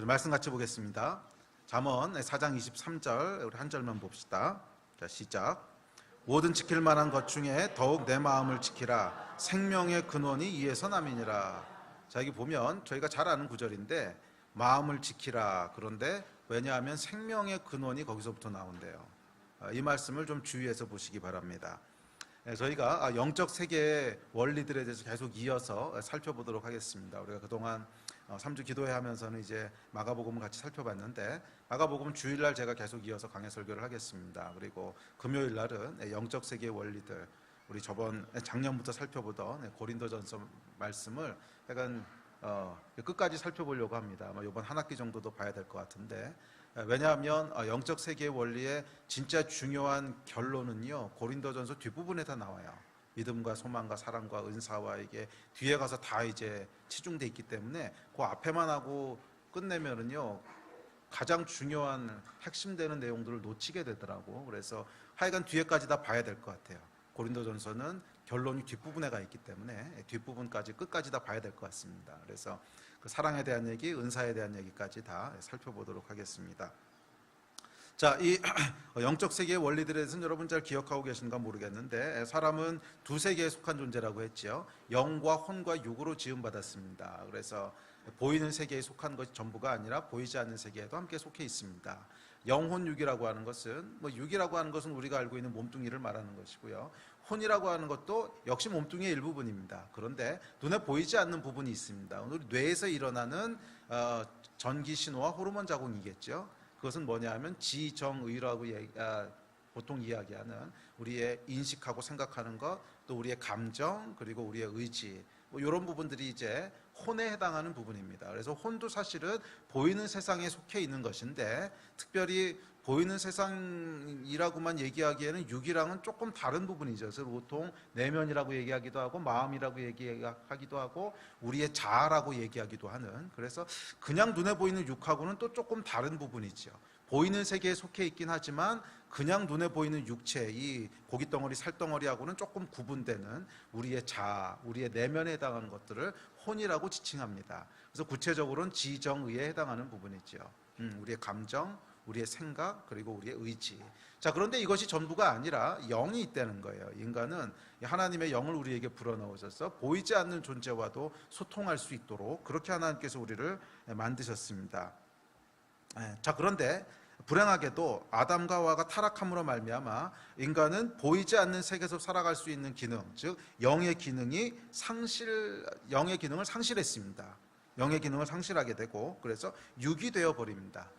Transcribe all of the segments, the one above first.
말씀 같이 보겠습니다. 잠언 4장 23절 우리 한 절만 봅시다. 자, 시작. 모든 지킬 만한 것 중에 더욱 내 마음을 지키라. 생명의 근원이 이에서 남이니라. 자, 여기 보면 저희가 잘 아는 구절인데 마음을 지키라. 그런데 왜냐하면 생명의 근원이 거기서부터 나온대요. 이 말씀을 좀 주의해서 보시기 바랍니다. 저희가 영적 세계의 원리들에 대해서 계속 이어서 살펴보도록 하겠습니다. 우리가 그동안 3주 기도회 하면서는 이제 마가복음을 같이 살펴봤는데, 마가복음 주일날 제가 계속 이어서 강해 설교를 하겠습니다. 그리고 금요일 날은 영적 세계의 원리들, 우리 작년부터 살펴보던 고린도전서 말씀을 약간 끝까지 살펴보려고 합니다. 아마 이번 한 학기 정도도 봐야 될 것 같은데, 왜냐하면 영적 세계의 원리의 진짜 중요한 결론은요, 고린도전서 뒷부분에 다 나와요. 믿음과 소망과 사랑과 은사와 이게 뒤에 가서 다 이제 치중돼 있기 때문에 그 앞에만 하고 끝내면은요, 가장 중요한 핵심되는 내용들을 놓치게 되더라고. 그래서 하여간 뒤에까지 다 봐야 될 것 같아요. 고린도전서는 결론이 뒷부분에 가 있기 때문에 뒷부분까지 끝까지 다 봐야 될 것 같습니다. 그래서 그 사랑에 대한 얘기, 은사에 대한 얘기까지 다 살펴보도록 하겠습니다. 자, 이 영적 세계의 원리들에 대해서는 여러분 잘 기억하고 계신가 모르겠는데, 사람은 두 세계에 속한 존재라고 했죠. 영과 혼과 육으로 지음받았습니다. 그래서 보이는 세계에 속한 것이 전부가 아니라 보이지 않는 세계에도 함께 속해 있습니다. 영혼육이라고 하는 것은, 육이라고 하는 것은 우리가 알고 있는 몸뚱이를 말하는 것이고요, 혼이라고 하는 것도 역시 몸뚱이의 일부분입니다. 그런데 눈에 보이지 않는 부분이 있습니다. 오늘 뇌에서 일어나는 전기 신호와 호르몬 자궁이겠죠. 그것은 뭐냐 하면 지정의라고 보통 이야기하는 우리의 인식하고 생각하는 것, 또 우리의 감정, 그리고 우리의 의지, 이런 부분들이 이제 혼에 해당하는 부분입니다. 그래서 혼도 사실은 보이는 세상에 속해 있는 것인데, 특별히 보이는 세상이라고만 얘기하기에는 육이랑은 조금 다른 부분이죠. 그래서 보통 내면이라고 얘기하기도 하고 마음이라고 얘기하기도 하고 우리의 자아라고 얘기하기도 하는, 그래서 그냥 눈에 보이는 육하고는 또 조금 다른 부분이죠. 보이는 세계에 속해 있긴 하지만 그냥 눈에 보이는 육체, 이 고깃덩어리, 살덩어리하고는 조금 구분되는 우리의 자아, 우리의 내면에 해당하는 것들을 혼이라고 지칭합니다. 그래서 구체적으로는 지정의에 해당하는 부분이죠. 우리의 감정, 우리의 생각, 그리고 우리의 의지. 자, 그런데 이것이 전부가 아니라 영이 있다는 거예요. 인간은 하나님의 영을 우리에게 불어넣으셔서 보이지 않는 존재와도 소통할 수 있도록 그렇게 하나님께서 우리를 만드셨습니다. 자, 그런데 불행하게도 아담과 하와가 타락함으로 말미암아 인간은 보이지 않는 세계에서 살아갈 수 있는 기능, 즉 영의 기능을 상실했습니다. 영의 기능을 상실하게 되고, 그래서 육이 되어버립니다.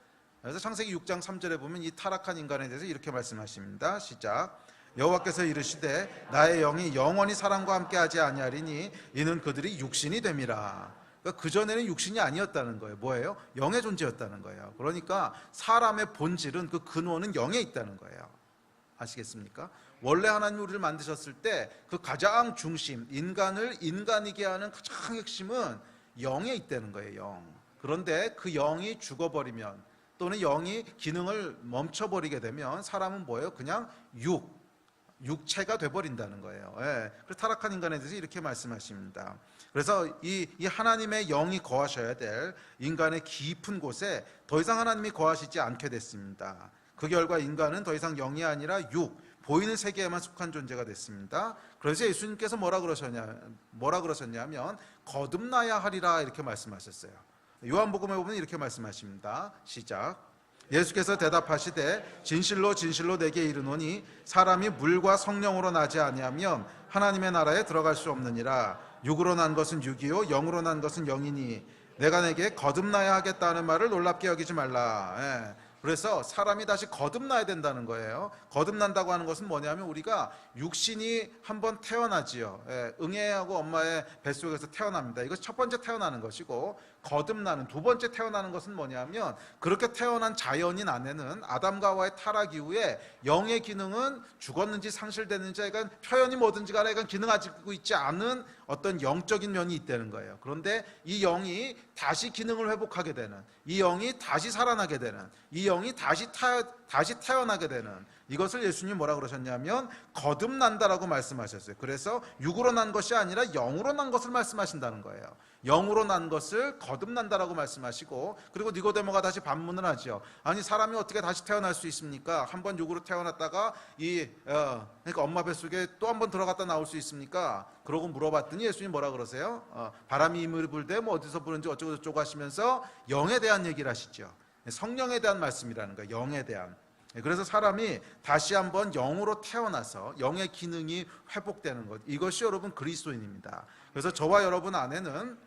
그래서 창세기 6장 3절에 보면 이 타락한 인간에 대해서 이렇게 말씀하십니다. 시작. 여호와께서 이르시되 나의 영이 영원히 사람과 함께하지 아니하리니 이는 그들이 육신이 됨이라. 그러니까 그전에는 육신이 아니었다는 거예요. 뭐예요? 영의 존재였다는 거예요. 그러니까 사람의 본질은, 그 근원은 영에 있다는 거예요. 아시겠습니까? 원래 하나님 우리를 만드셨을 때 그 가장 중심, 인간을 인간이게 하는 가장 핵심은 영에 있다는 거예요. 영. 그런데 그 영이 죽어버리면, 또는 영이 기능을 멈춰버리게 되면 사람은 뭐예요? 그냥 육체가 돼버린다는 거예요. 그래서 타락한 인간에 대해서 이렇게 말씀하십니다. 그래서 이 하나님의 영이 거하셔야 될 인간의 깊은 곳에 더 이상 하나님이 거하시지 않게 됐습니다. 그 결과 인간은 더 이상 영이 아니라 보이는 세계에만 속한 존재가 됐습니다. 그래서 예수님께서 뭐라 그러셨냐면 거듭나야 하리라 이렇게 말씀하셨어요. 요한복음에 보면 이렇게 말씀하십니다. 시작. 예수께서 대답하시되 진실로 진실로 내게 이르노니 사람이 물과 성령으로 나지 아니하면 하나님의 나라에 들어갈 수 없느니라. 육으로 난 것은 육이요 영으로 난 것은 영이니 내가 내게 거듭나야 하겠다는 말을 놀랍게 여기지 말라. 그래서 사람이 다시 거듭나야 된다는 거예요. 거듭난다고 하는 것은 뭐냐면 우리가 육신이 한번 태어나지요. 응애하고 엄마의 뱃속에서 태어납니다. 이것이 첫 번째 태어나는 것이고, 거듭나는 두 번째 태어나는 것은 뭐냐면 그렇게 태어난 자연인 안에는 아담과 하와의 타락 이후에 영의 기능은 죽었는지 상실됐는지, 그러니까 표현이 뭐든지 간에 기능하고 있지 않은 어떤 영적인 면이 있다는 거예요. 그런데 이 영이 다시 기능을 회복하게 되는, 이 영이 다시 살아나게 되는, 이 영이 다시 태어나게 되는, 이것을 예수님이 뭐라 그러셨냐면 거듭난다라고 말씀하셨어요. 그래서 육으로 난 것이 아니라 영으로 난 것을 말씀하신다는 거예요. 영으로 난 것을 거듭난다라고 말씀하시고, 그리고 니고데모가 다시 반문을 하죠. 아니 사람이 어떻게 다시 태어날 수 있습니까? 한번 육으로 태어났다가 그러니까 엄마 뱃속에 또 한 번 들어갔다 나올 수 있습니까? 그러고 물어봤더니 예수님이 뭐라 그러세요? 바람이 힘을 불되 뭐 어디서 부는지 어쩌고 저쩌고 하시면서 영에 대한 얘기를 하시죠. 성령에 대한 말씀이라는 거예요. 영에 대한. 그래서 사람이 다시 한번 영으로 태어나서 영의 기능이 회복되는 것, 이것이 여러분 그리스도인입니다. 그래서 저와 여러분 안에는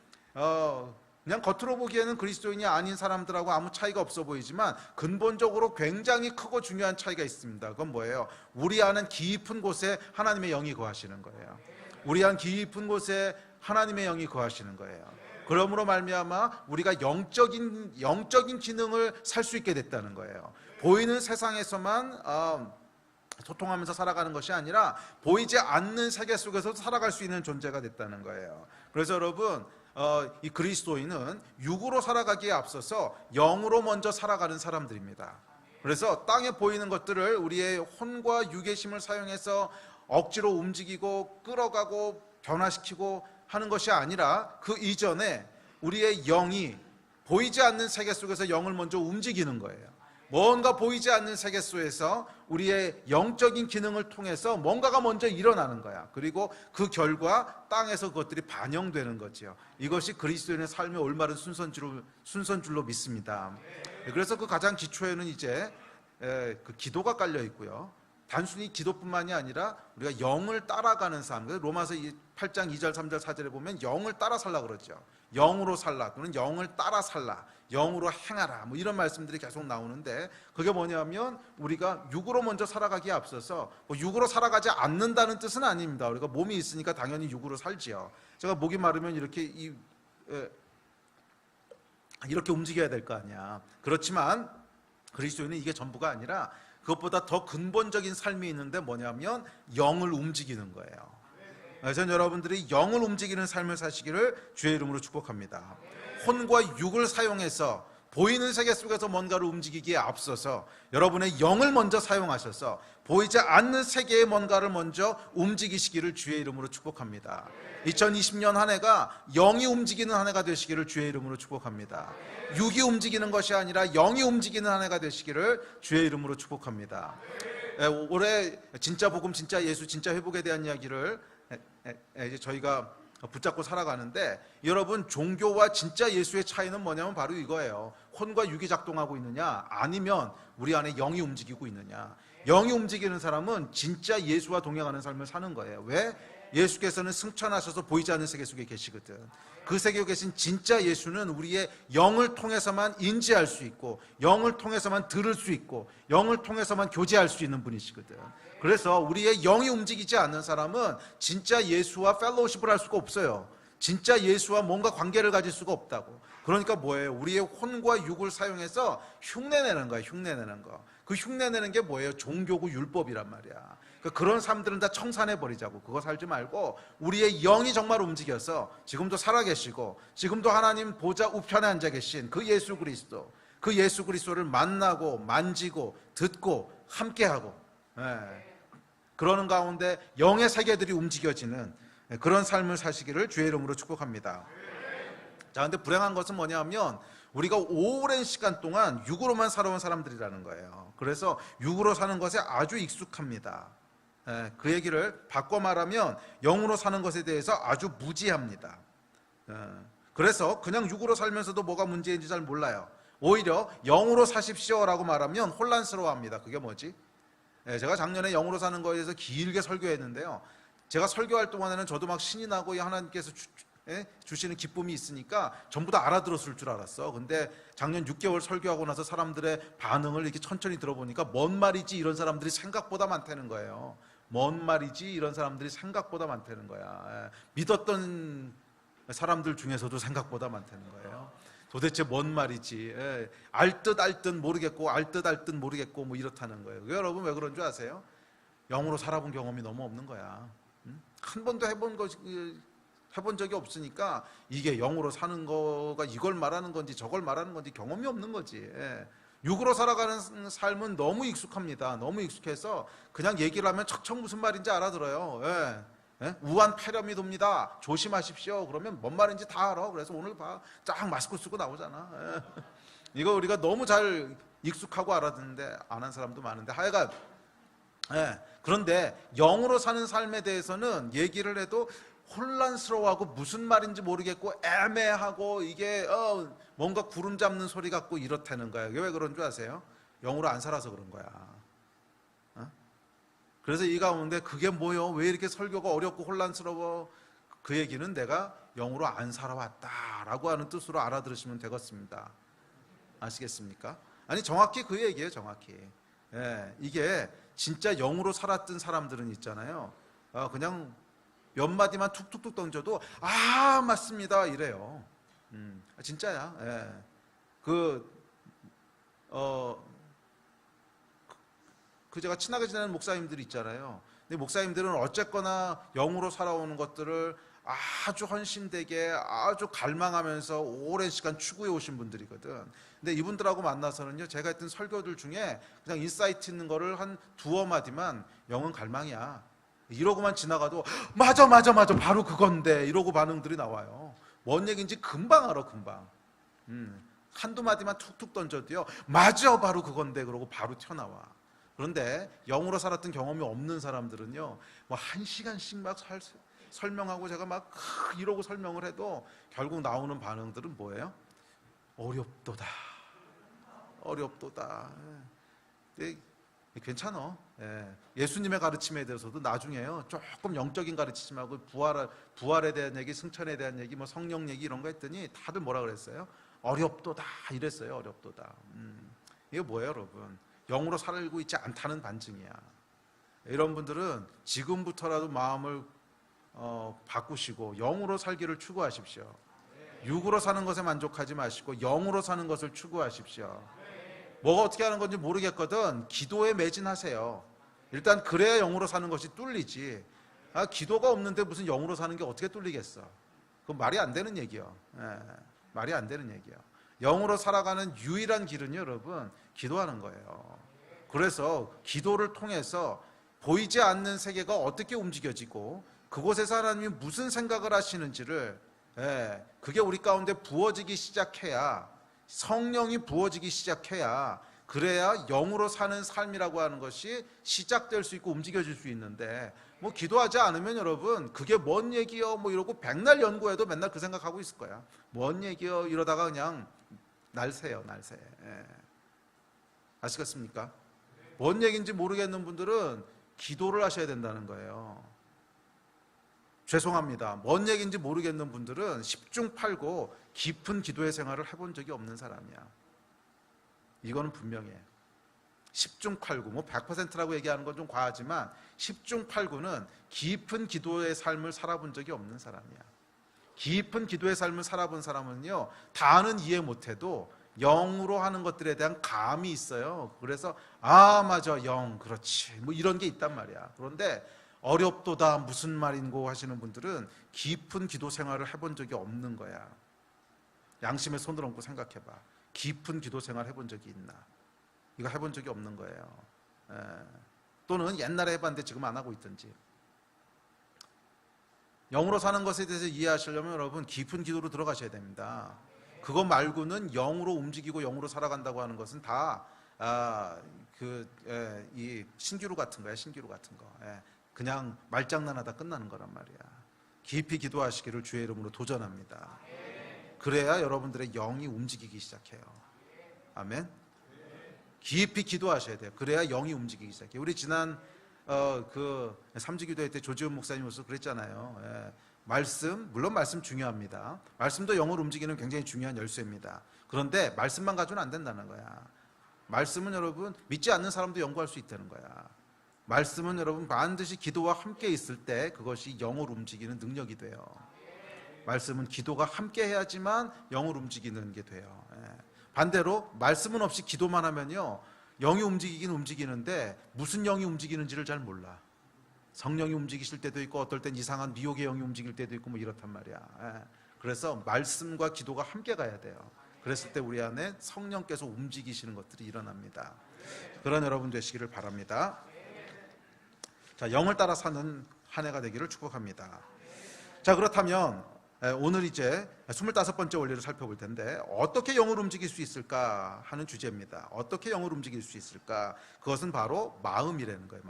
그냥 겉으로 보기에는 그리스도인이 아닌 사람들하고 아무 차이가 없어 보이지만 근본적으로 굉장히 크고 중요한 차이가 있습니다. 그건 뭐예요? 우리 안은 깊은 곳에 하나님의 영이 거하시는 거예요. 우리 안 깊은 곳에 하나님의 영이 거하시는 거예요. 그러므로 말미암아 우리가 영적인 기능을 살 수 있게 됐다는 거예요. 보이는 세상에서만 소통하면서 살아가는 것이 아니라 보이지 않는 세계 속에서 살아갈 수 있는 존재가 됐다는 거예요. 그래서 여러분, 이 그리스도인은 육으로 살아가기에 앞서서 영으로 먼저 살아가는 사람들입니다. 그래서 땅에 보이는 것들을 우리의 혼과 육의 힘을 사용해서 억지로 움직이고 끌어가고 변화시키고 하는 것이 아니라 그 이전에 우리의 영이 보이지 않는 세계 속에서 영을 먼저 움직이는 거예요. 뭔가 보이지 않는 세계 속에서 우리의 영적인 기능을 통해서 뭔가가 먼저 일어나는 거야. 그리고 그 결과 땅에서 그것들이 반영되는 거죠. 이것이 그리스도인의 삶의 올바른 순서인 줄로 믿습니다. 그래서 그 가장 기초에는 이제 그 기도가 깔려 있고요. 단순히 기도뿐만이 아니라 우리가 영을 따라가는 삶. 로마서 8장 2절 3절 4절에 보면 영을 따라 살라 그러죠. 영으로 살라 또는 영을 따라 살라, 영으로 행하라, 뭐 이런 말씀들이 계속 나오는데, 그게 뭐냐면 우리가 육으로 먼저 살아가기에 앞서서 뭐 육으로 살아가지 않는다는 뜻은 아닙니다. 우리가 몸이 있으니까 당연히 육으로 살지요. 제가 목이 마르면 이렇게 움직여야 될 거 아니야. 그렇지만 그리스도인은 이게 전부가 아니라 그것보다 더 근본적인 삶이 있는데 뭐냐면 영을 움직이는 거예요. 그래서 여러분들이 영을 움직이는 삶을 사시기를 주의 이름으로 축복합니다. 혼과 육을 사용해서 보이는 세계 속에서 뭔가를 움직이기에 앞서서 여러분의 영을 먼저 사용하셔서 보이지 않는 세계의 뭔가를 먼저 움직이시기를 주의 이름으로 축복합니다. 2020년 한 해가 영이 움직이는 한 해가 되시기를 주의 이름으로 축복합니다. 육이 움직이는 것이 아니라 영이 움직이는 한 해가 되시기를 주의 이름으로 축복합니다. 올해 진짜 복음, 진짜 예수, 진짜 회복에 대한 이야기를 이제 저희가 붙잡고 살아가는데, 여러분 종교와 진짜 예수의 차이는 뭐냐면 바로 이거예요. 혼과 육이 작동하고 있느냐 아니면 우리 안에 영이 움직이고 있느냐. 영이 움직이는 사람은 진짜 예수와 동행하는 삶을 사는 거예요. 왜? 예수께서는 승천하셔서 보이지 않는 세계 속에 계시거든. 그 세계에 계신 진짜 예수는 우리의 영을 통해서만 인지할 수 있고, 영을 통해서만 들을 수 있고, 영을 통해서만 교제할 수 있는 분이시거든. 그래서 우리의 영이 움직이지 않는 사람은 진짜 예수와 펠로우십을 할 수가 없어요. 진짜 예수와 뭔가 관계를 가질 수가 없다고. 그러니까 뭐예요? 우리의 혼과 육을 사용해서 흉내내는 거야. 흉내내는 거. 그 흉내내는 게 뭐예요? 종교고 율법이란 말이야. 그런 사람들은 다 청산해버리자고. 그거 살지 말고 우리의 영이 정말 움직여서 지금도 살아계시고 지금도 하나님 보좌 우편에 앉아 계신 그 예수 그리스도, 그 예수 그리스도를 만나고 만지고 듣고 함께하고, 그러는 가운데 영의 세계들이 움직여지는 그런 삶을 사시기를 주의 이름으로 축복합니다. 자, 근데 불행한 것은 뭐냐면 우리가 오랜 시간 동안 육으로만 살아온 사람들이라는 거예요. 그래서 육으로 사는 것에 아주 익숙합니다. 그 얘기를 바꿔 말하면 영으로 사는 것에 대해서 아주 무지합니다. 그래서 그냥 육으로 살면서도 뭐가 문제인지 잘 몰라요. 오히려 영으로 사십시오라고 말하면 혼란스러워합니다. 그게 뭐지? 제가 작년에 영으로 사는 거에 대해서 길게 설교했는데요. 제가 설교할 동안에는 저도 막 신이 나고 하나님께서 주시는 기쁨이 있으니까 전부 다 알아들었을 줄 알았어. 근데 작년 6개월 설교하고 나서 사람들의 반응을 이렇게 천천히 들어보니까 뭔 말이지 이런 사람들이 생각보다 많다는 거예요. 뭔 말이지 이런 사람들이 생각보다 많다는 거야. 믿었던 사람들 중에서도 생각보다 많다는 거예요. 도대체 뭔 말이지, 알 듯 모르겠고 알 듯 모르겠고 뭐 이렇다는 거예요. 여러분 왜 그런 줄 아세요? 영으로 살아본 경험이 너무 없는 거야. 한 번도 해본 적이 없으니까 이게 영으로 사는 거가 이걸 말하는 건지 저걸 말하는 건지 경험이 없는 거지. 육으로 살아가는 삶은 너무 익숙합니다. 너무 익숙해서 그냥 얘기를 하면 척척 무슨 말인지 알아들어요. 예. 예? 우한 폐렴이 돕니다. 조심하십시오. 그러면 뭔 말인지 다 알아. 그래서 오늘 쫙 마스크 쓰고 나오잖아. 예. 이거 우리가 너무 잘 익숙하고 알아듣는데 안 한 사람도 많은데 하여간 예. 그런데 영으로 사는 삶에 대해서는 얘기를 해도 혼란스러워하고 무슨 말인지 모르겠고 애매하고 이게 뭔가 구름 잡는 소리 같고 이렇다는 거야. 왜 그런 줄 아세요? 영으로 안 살아서 그런 거야. 그래서 이 가운데 그게 뭐요? 왜 이렇게 설교가 어렵고 혼란스러워? 그 얘기는 내가 영으로 안 살아왔다라고 하는 뜻으로 알아들으시면 되겠습니다. 아시겠습니까? 아니 정확히 그 얘기예요. 정확히. 예, 이게 진짜 영으로 살았던 사람들은 있잖아요. 그냥 몇 마디만 툭툭툭 던져도 맞습니다 이래요. 진짜야. 예. 제가 친하게 지내는 목사님들이 있잖아요. 근데 목사님들은 어쨌거나 영으로 살아오는 것들을 아주 헌신되게 아주 갈망하면서 오랜 시간 추구해 오신 분들이거든. 근데 이분들하고 만나서는요, 제가 했던 설교들 중에 그냥 인사이트 있는 거를 한 두어 마디만 영은 갈망이야 이러고만 지나가도 맞아 바로 그건데 이러고 반응들이 나와요. 뭔 얘기인지 금방 알아. 금방. 한두 마디만 툭툭 던져도요 맞아 바로 그건데 그러고 바로 튀어나와. 그런데 영으로 살았던 경험이 없는 사람들은요 뭐 한 시간씩 막 설명하고 제가 막 이러고 설명을 해도 결국 나오는 반응들은 뭐예요? 어렵도다. 근데 괜찮아. 예수님의 가르침에 대해서도 나중에요 조금 영적인 가르치심하고 부활에 대한 얘기, 승천에 대한 얘기, 뭐 성령 얘기 이런 거 했더니 다들 뭐라 그랬어요? 어렵도다 이랬어요. 어렵도다. 이게 뭐예요 여러분? 영으로 살고 있지 않다는 반증이야. 이런 분들은 지금부터라도 마음을 바꾸시고 영으로 살기를 추구하십시오. 육으로 사는 것에 만족하지 마시고 영으로 사는 것을 추구하십시오. 뭐가 어떻게 하는 건지 모르겠거든 기도에 매진하세요. 일단 그래야 영으로 사는 것이 뚫리지. 기도가 없는데 무슨 영으로 사는 게 어떻게 뚫리겠어? 그건 말이 안 되는 얘기요. 말이 안 되는 얘기요. 영으로 살아가는 유일한 길은요 여러분 기도하는 거예요. 그래서 기도를 통해서 보이지 않는 세계가 어떻게 움직여지고 그곳에서 하나님이 무슨 생각을 하시는지를 그게 우리 가운데 부어지기 시작해야, 성령이 부어지기 시작해야, 그래야 영으로 사는 삶이라고 하는 것이 시작될 수 있고 움직여질 수 있는데, 뭐 기도하지 않으면 여러분 그게 뭔 얘기요 뭐 이러고 백날 연구해도 맨날 그 생각하고 있을 거야. 뭔 얘기요 이러다가 그냥 날새요. 아시겠습니까? 뭔 얘기인지 모르겠는 분들은 기도를 하셔야 된다는 거예요. 죄송합니다. 뭔 얘기인지 모르겠는 분들은 10중 8구 깊은 기도의 생활을 해본 적이 없는 사람이야. 이거는 분명해. 10중 8구, 뭐 100%라고 얘기하는 건 좀 과하지만 10중 8구는 깊은 기도의 삶을 살아본 적이 없는 사람이야. 깊은 기도의 삶을 살아본 사람은요, 다는 이해 못해도 영으로 하는 것들에 대한 감이 있어요. 그래서 맞아 영 그렇지 뭐 이런 게 있단 말이야. 그런데 어렵도다 무슨 말인고 하시는 분들은 깊은 기도 생활을 해본 적이 없는 거야. 양심에 손을 얹고 생각해봐. 깊은 기도 생활 해본 적이 있나? 이거 해본 적이 없는 거예요. 또는 옛날에 해봤는데 지금 안 하고 있든지. 영으로 사는 것에 대해서 이해하시려면 여러분 깊은 기도로 들어가셔야 됩니다. 그거 말고는 영으로 움직이고 영으로 살아간다고 하는 것은 다 이 신기루 같은 거야. 신기루 같은 거. 그냥 말장난하다 끝나는 거란 말이야. 깊이 기도하시기를 주의 이름으로 도전합니다. 그래야 여러분들의 영이 움직이기 시작해요. 아멘. 깊이 기도하셔야 돼요. 그래야 영이 움직이기 시작해요. 우리 지난 삼지기도회 때 조지훈 목사님 모습 그랬잖아요. 말씀, 물론 말씀 중요합니다. 말씀도 영을 움직이는 굉장히 중요한 열쇠입니다. 그런데 말씀만 가지고는 안 된다는 거야. 말씀은 여러분 믿지 않는 사람도 연구할 수 있다는 거야. 말씀은 여러분 반드시 기도와 함께 있을 때 그것이 영을 움직이는 능력이 돼요. 말씀은 기도가 함께 해야지만 영을 움직이는 게 돼요. 반대로 말씀은 없이 기도만 하면요, 영이 움직이긴 움직이는데 무슨 영이 움직이는지를 잘 몰라. 성령이 움직이실 때도 있고 어떨 땐 이상한 미혹의 영이 움직일 때도 있고 뭐 이렇단 말이야. 그래서 말씀과 기도가 함께 가야 돼요. 그랬을 때 우리 안에 성령께서 움직이시는 것들이 일어납니다. 그런 여러분 되시기를 바랍니다. 자, 영을 따라 사는 한 해가 되기를 축복합니다. 자, 그렇다면 오늘 이제 25번째 원리를 살펴볼 텐데, 어떻게 영을 움직일 수 있을까 하는 주제입니다. 어떻게 영을 움직일 수 있을까? 그것은 바로 마음이라는 거예요.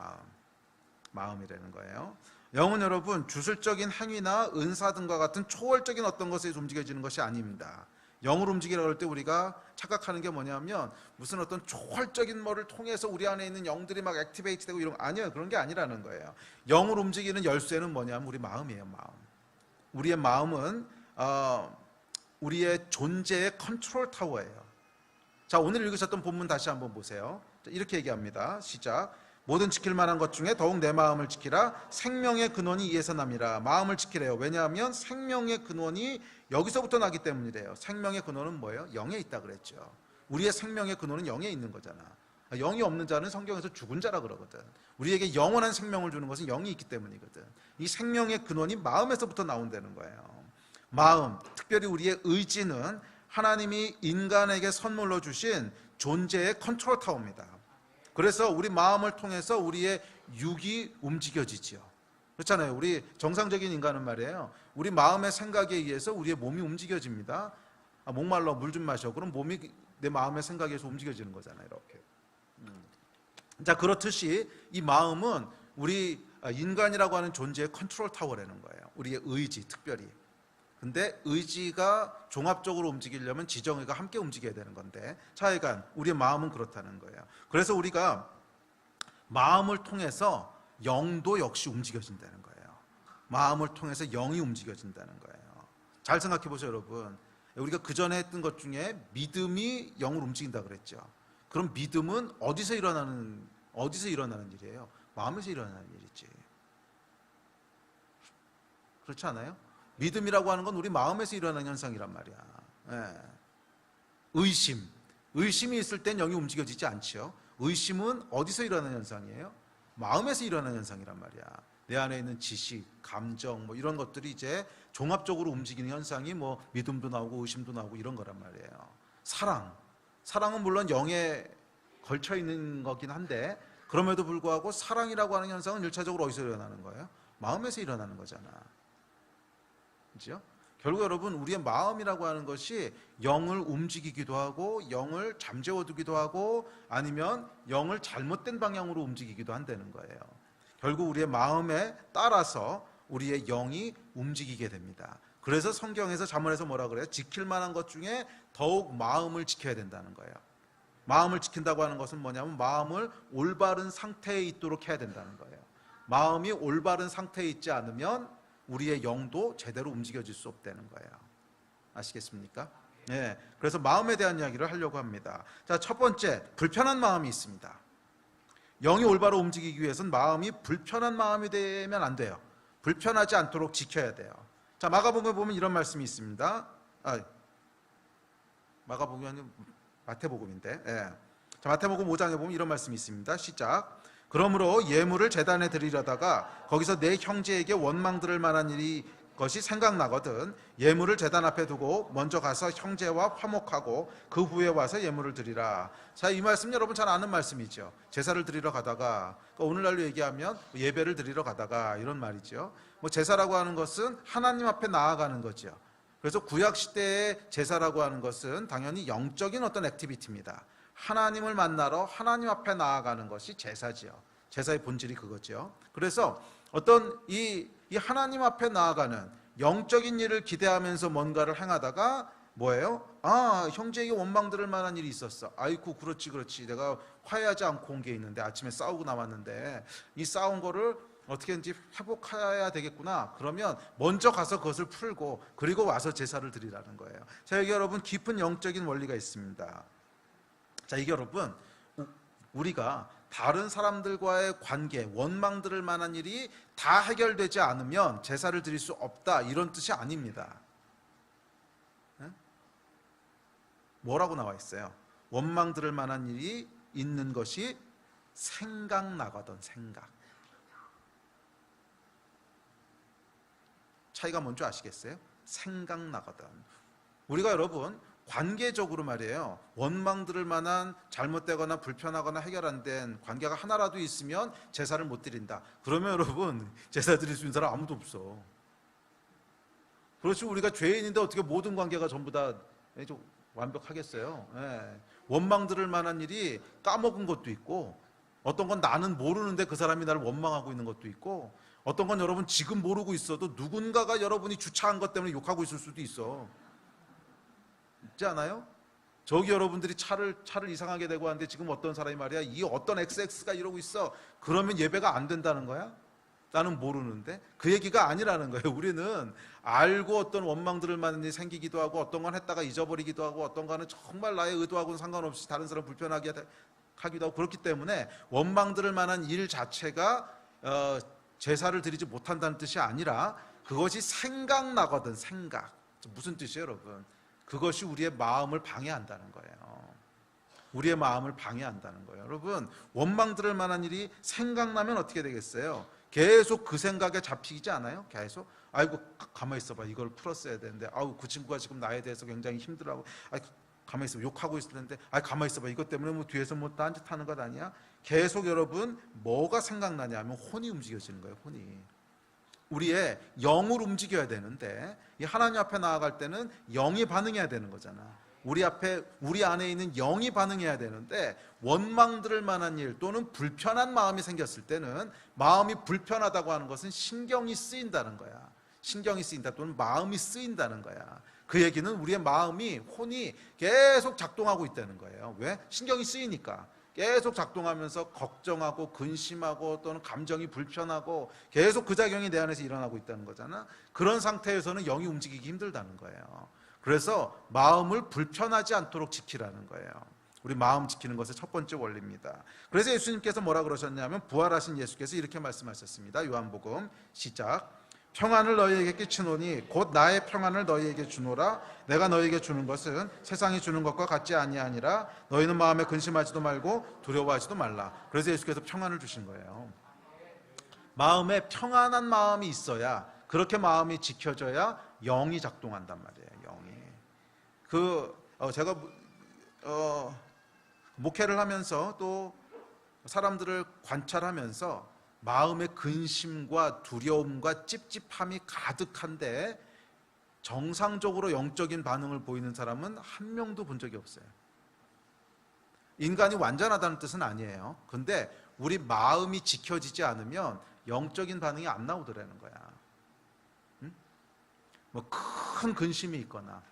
마음이라는 거예요. 영은 여러분 주술적인 행위나 은사 등과 같은 초월적인 어떤 것에 움직여지는 것이 아닙니다. 영을 움직이라고 할 때 우리가 착각하는 게 뭐냐면 무슨 어떤 초월적인 뭐를 통해서 우리 안에 있는 영들이 막 액티베이트 되고 이런 거, 아니에요. 그런 게 아니라는 거예요. 영을 움직이는 열쇠는 뭐냐면 우리 마음이에요. 마음. 우리의 마음은 우리의 존재의 컨트롤 타워예요. 자, 오늘 읽으셨던 본문 다시 한번 보세요. 이렇게 얘기합니다. 시작. 모든 지킬 만한 것 중에 더욱 내 마음을 지키라. 생명의 근원이 이에서 남이라. 마음을 지키래요. 왜냐하면 생명의 근원이 여기서부터 나기 때문이래요. 생명의 근원은 뭐예요? 영에 있다 그랬죠. 우리의 생명의 근원은 영에 있는 거잖아. 영이 없는 자는 성경에서 죽은 자라 그러거든. 우리에게 영원한 생명을 주는 것은 영이 있기 때문이거든. 이 생명의 근원이 마음에서부터 나온다는 거예요. 마음, 특별히 우리의 의지는 하나님이 인간에게 선물로 주신 존재의 컨트롤 타워입니다. 그래서 우리 마음을 통해서 우리의 육이 움직여지죠. 그렇잖아요. 우리 정상적인 인간은 말이에요. 우리 마음의 생각에 의해서 우리의 몸이 움직여집니다. 목말라 물 좀 마셔. 그럼 몸이 내 마음의 생각에 의해서 움직여지는 거잖아요. 이렇게. 자, 그렇듯이 이 마음은 우리 인간이라고 하는 존재의 컨트롤 타워라는 거예요. 우리의 의지 특별히. 근데 의지가 종합적으로 움직이려면 지정의가 함께 움직여야 되는 건데 차이간 우리의 마음은 그렇다는 거예요. 그래서 우리가 마음을 통해서 영도 역시 움직여진다는 거예요. 마음을 통해서 영이 움직여진다는 거예요. 잘 생각해 보세요, 여러분. 우리가 그 전에 했던 것 중에 믿음이 영을 움직인다 그랬죠. 그럼 믿음은 어디서 일어나는 일이에요? 마음에서 일어나는 일이지. 그렇지 않아요? 믿음이라고 하는 건 우리 마음에서 일어나는 현상이란 말이야. 예. 의심이 있을 땐 영이 움직여지지 않죠. 의심은 어디서 일어나는 현상이에요? 마음에서 일어나는 현상이란 말이야. 내 안에 있는 지식, 감정 뭐 이런 것들이 이제 종합적으로 움직이는 현상이 뭐 믿음도 나오고 의심도 나오고 이런 거란 말이에요. 사랑은 물론 영에 걸쳐 있는 거긴 한데 그럼에도 불구하고 사랑이라고 하는 현상은 1차적으로 어디서 일어나는 거예요? 마음에서 일어나는 거잖아. 그렇죠? 결국 여러분 우리의 마음이라고 하는 것이 영을 움직이기도 하고 영을 잠재워두기도 하고 아니면 영을 잘못된 방향으로 움직이기도 한다는 거예요. 결국 우리의 마음에 따라서 우리의 영이 움직이게 됩니다. 그래서 성경에서 잠언에서 뭐라 그래요? 지킬 만한 것 중에 더욱 마음을 지켜야 된다는 거예요. 마음을 지킨다고 하는 것은 뭐냐면 마음을 올바른 상태에 있도록 해야 된다는 거예요. 마음이 올바른 상태에 있지 않으면 우리의 영도 제대로 움직여질 수 없다는 거예요. 아시겠습니까? 네, 그래서 마음에 대한 이야기를 하려고 합니다. 자, 첫 번째, 불편한 마음이 있습니다. 영이 올바로 움직이기 위해서는 마음이 불편한 마음이 되면 안 돼요. 불편하지 않도록 지켜야 돼요. 자, 마가복음에 보면 이런 말씀이 있습니다. 마가복음이 아니고 마태복음인데, 예. 자, 마태복음 5장에 보면 이런 말씀이 있습니다. 시작. 그러므로 예물을 제단에 드리려다가 거기서 내 형제에게 원망 들을 만한 일이 것이 생각나거든 예물을 제단 앞에 두고 먼저 가서 형제와 화목하고 그 후에 와서 예물을 드리라. 자, 이 말씀 여러분 잘 아는 말씀이죠. 제사를 드리러 가다가, 그러니까 오늘날로 얘기하면 예배를 드리러 가다가 이런 말이죠. 뭐 제사라고 하는 것은 하나님 앞에 나아가는 거죠. 그래서 구약 시대의 제사라고 하는 것은 당연히 영적인 어떤 액티비티입니다. 하나님을 만나러 하나님 앞에 나아가는 것이 제사지요. 제사의 본질이 그거죠. 그래서 어떤 이 하나님 앞에 나아가는 영적인 일을 기대하면서 뭔가를 행하다가 뭐예요? 형제에게 원망 들을 만한 일이 있었어. 아이고 그렇지 내가 화해하지 않고 온 게 있는데 아침에 싸우고 나왔는데 이 싸운 거를 어떻게든지 회복해야 되겠구나. 그러면 먼저 가서 그것을 풀고 그리고 와서 제사를 드리라는 거예요. 자, 여기 여러분 깊은 영적인 원리가 있습니다. 자, 이게 여러분 우리가 다른 사람들과의 관계, 원망 들을 만한 일이 다 해결되지 않으면 제사를 드릴 수 없다 이런 뜻이 아닙니다. 뭐라고 나와 있어요? 원망 들을 만한 일이 있는 것이 생각나거든. 차이가 뭔지 아시겠어요? 생각나거든. 우리가 여러분 관계적으로 말이에요. 원망 들을 만한 잘못되거나 불편하거나 해결 안 된 관계가 하나라도 있으면 제사를 못 드린다. 그러면 여러분 제사 드릴 수 있는 사람 아무도 없어. 그렇지, 우리가 죄인인데 어떻게 모든 관계가 전부 다 완벽하겠어요? 예. 원망 들을 만한 일이 까먹은 것도 있고, 어떤 건 나는 모르는데 그 사람이 나를 원망하고 있는 것도 있고, 어떤 건 여러분 지금 모르고 있어도 누군가가 여러분이 주차한 것 때문에 욕하고 있을 수도 있어. 있지 않아요? 저기 여러분들이 차를 이상하게 대고 하는데 지금 어떤 사람이 말이야, 이 어떤 XX가 이러고 있어. 그러면 예배가 안 된다는 거야? 나는 모르는데. 그 얘기가 아니라는 거예요. 우리는 알고 어떤 원망 들을 만한 일이 생기기도 하고, 어떤 건 했다가 잊어버리기도 하고, 어떤 거는 정말 나의 의도하고는 상관없이 다른 사람 불편하게 하기도 하고, 그렇기 때문에 원망 들을 만한 일 자체가 제사를 드리지 못한다는 뜻이 아니라, 그것이 생각나거든. 생각. 무슨 뜻이에요, 여러분? 그것이 우리의 마음을 방해한다는 거예요. 우리의 마음을 방해한다는 거예요. 여러분, 원망 들을 만한 일이 생각나면 어떻게 되겠어요? 계속 그 생각에 잡히지 않아요? 계속 아이고 가만히 있어봐, 이걸 풀었어야 되는데, 아우 그 친구가 지금 나에 대해서 굉장히 힘들어하고, 가만히 있어봐, 욕하고 있을 텐데, 가만히 있어봐, 이것 때문에 뭐 뒤에서 뭐 딴짓하는 것 아니야? 계속 여러분 뭐가 생각나냐 하면 혼이 움직여지는 거예요. 혼이. 우리의 영을 움직여야 되는데, 이 하나님 앞에 나아갈 때는 영이 반응해야 되는 거잖아. 우리 안에 있는 영이 반응해야 되는데, 원망 들을 만한 일 또는 불편한 마음이 생겼을 때는, 마음이 불편하다고 하는 것은 신경이 쓰인다는 거야. 신경이 쓰인다 또는 마음이 쓰인다는 거야. 그 얘기는 우리의 마음이, 혼이 계속 작동하고 있다는 거예요. 왜? 신경이 쓰이니까. 계속 작동하면서 걱정하고 근심하고 또는 감정이 불편하고 계속 그 작용이 내 안에서 일어나고 있다는 거잖아. 그런 상태에서는 영이 움직이기 힘들다는 거예요. 그래서 마음을 불편하지 않도록 지키라는 거예요. 우리 마음 지키는 것의 첫 번째 원리입니다. 그래서 예수님께서 뭐라 그러셨냐면, 부활하신 예수께서 이렇게 말씀하셨습니다. 요한복음 시작. 평안을 너희에게 끼치노니 곧 나의 평안을 너희에게 주노라. 내가 너희에게 주는 것은 세상이 주는 것과 같지 아니하니라. 너희는 마음에 근심하지도 말고 두려워하지도 말라. 그래서 예수께서 평안을 주신 거예요. 마음에 평안한 마음이 있어야, 그렇게 마음이 지켜져야 영이 작동한단 말이에요. 영이. 제가 목회를 하면서 또 사람들을 관찰하면서 마음의 근심과 두려움과 찝찝함이 가득한데 정상적으로 영적인 반응을 보이는 사람은 한 명도 본 적이 없어요. 인간이 완전하다는 뜻은 아니에요. 근데 우리 마음이 지켜지지 않으면 영적인 반응이 안 나오더라는 거야. 응? 뭐 큰 근심이 있거나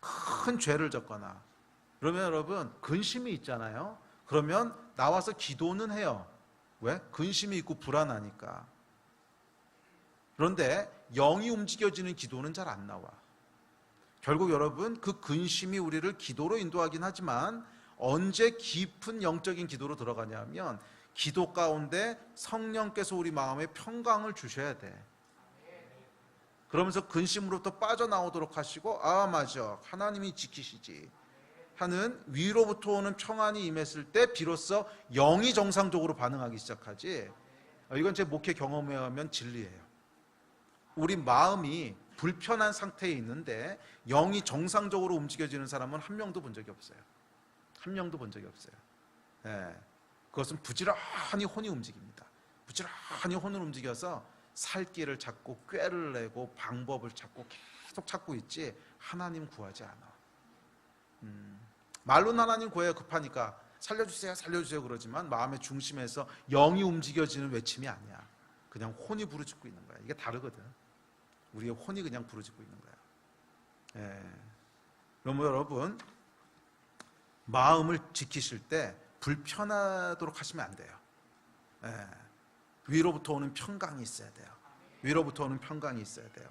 큰 죄를 졌거나, 그러면 여러분 근심이 있잖아요. 그러면 나와서 기도는 해요. 왜? 근심이 있고 불안하니까. 그런데 영이 움직여지는 기도는 잘 안 나와. 결국 여러분, 그 근심이 우리를 기도로 인도하긴 하지만 언제 깊은 영적인 기도로 들어가냐면, 기도 가운데 성령께서 우리 마음에 평강을 주셔야 돼. 그러면서 근심으로부터 빠져나오도록 하시고, 맞아, 하나님이 지키시지 하는 위로부터 오는 평안이 임했을 때 비로소 영이 정상적으로 반응하기 시작하지. 이건 제 목회 경험에 의하면 진리예요. 우리 마음이 불편한 상태에 있는데 영이 정상적으로 움직여지는 사람은 한 명도 본 적이 없어요. 한 명도 본 적이 없어요. 예. 그것은 부지런히 혼이 움직입니다. 부지런히 혼을 움직여서 살 길을 찾고 꾀를 내고 방법을 찾고 계속 찾고 있지, 하나님 구하지 않아. 말로는 하나님 구해야 급하니까 살려주세요 살려주세요 그러지만, 마음의 중심에서 영이 움직여지는 외침이 아니야. 그냥 혼이 부르짖고 있는 거야. 이게 다르거든. 우리의 혼이 그냥 부르짖고 있는 거야. 예. 그러면 여러분, 마음을 지키실 때 불편하도록 하시면 안 돼요. 예. 위로부터 오는 평강이 있어야 돼요. 위로부터 오는 평강이 있어야 돼요.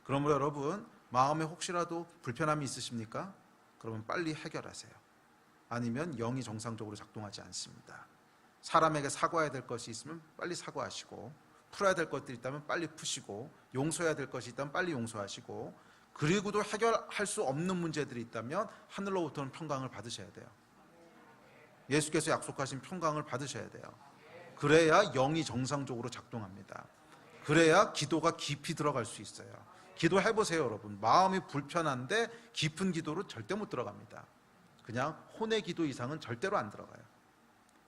그러므로 여러분, 마음에 혹시라도 불편함이 있으십니까? 그러면 빨리 해결하세요. 아니면 영이 정상적으로 작동하지 않습니다. 사람에게 사과해야 될 것이 있으면 빨리 사과하시고, 풀어야 될 것들이 있다면 빨리 푸시고, 용서해야 될 것이 있다면 빨리 용서하시고, 그리고도 해결할 수 없는 문제들이 있다면 하늘로부터는 평강을 받으셔야 돼요. 예수께서 약속하신 평강을 받으셔야 돼요. 그래야 영이 정상적으로 작동합니다. 그래야 기도가 깊이 들어갈 수 있어요. 기도해 보세요, 여러분. 마음이 불편한데 깊은 기도로 절대 못 들어갑니다. 그냥 혼의 기도 이상은 절대로 안 들어가요.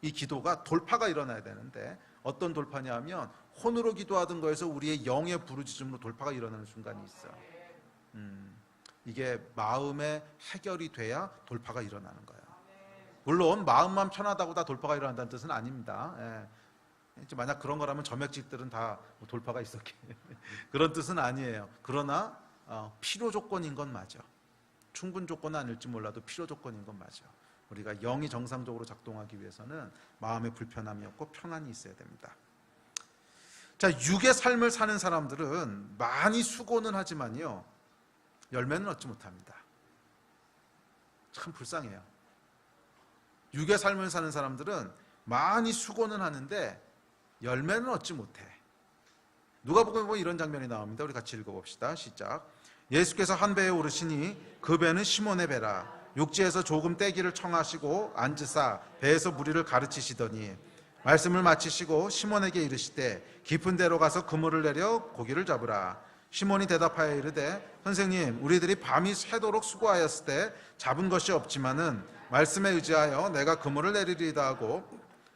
이 기도가 돌파가 일어나야 되는데 어떤 돌파냐면 혼으로 기도하던 거에서 우리의 영의 부르짖음으로 돌파가 일어나는 순간이 있어요. 이게 마음의 해결이 돼야 돌파가 일어나는 거예요. 물론 마음만 편하다고 다 돌파가 일어난다는 뜻은 아닙니다. 만약 그런 거라면 점액질들은 다 돌파가 있었기 그런 뜻은 아니에요. 그러나 필요 조건인 건 맞아. 충분 조건은 아닐지 몰라도 필요 조건인 건 맞아. 우리가 영이 정상적으로 작동하기 위해서는 마음의 불편함이 없고 평안이 있어야 됩니다. 자, 육의 삶을 사는 사람들은 많이 수고는 하지만요, 열매는 얻지 못합니다. 참 불쌍해요. 육의 삶을 사는 사람들은 많이 수고는 하는데 열매는 얻지 못해. 누가복음에 보면 이런 장면이 나옵니다. 우리 같이 읽어봅시다. 시작. 예수께서 한 배에 오르시니 그 배는 시몬의 배라. 육지에서 조금 떼기를 청하시고 앉으사 배에서 무리를 가르치시더니 말씀을 마치시고 시몬에게 이르시되 깊은 데로 가서 그물을 내려 고기를 잡으라. 시몬이 대답하여 이르되 선생님, 우리들이 밤이 새도록 수고하였을 때 잡은 것이 없지만은 말씀에 의지하여 내가 그물을 내리리이다 하고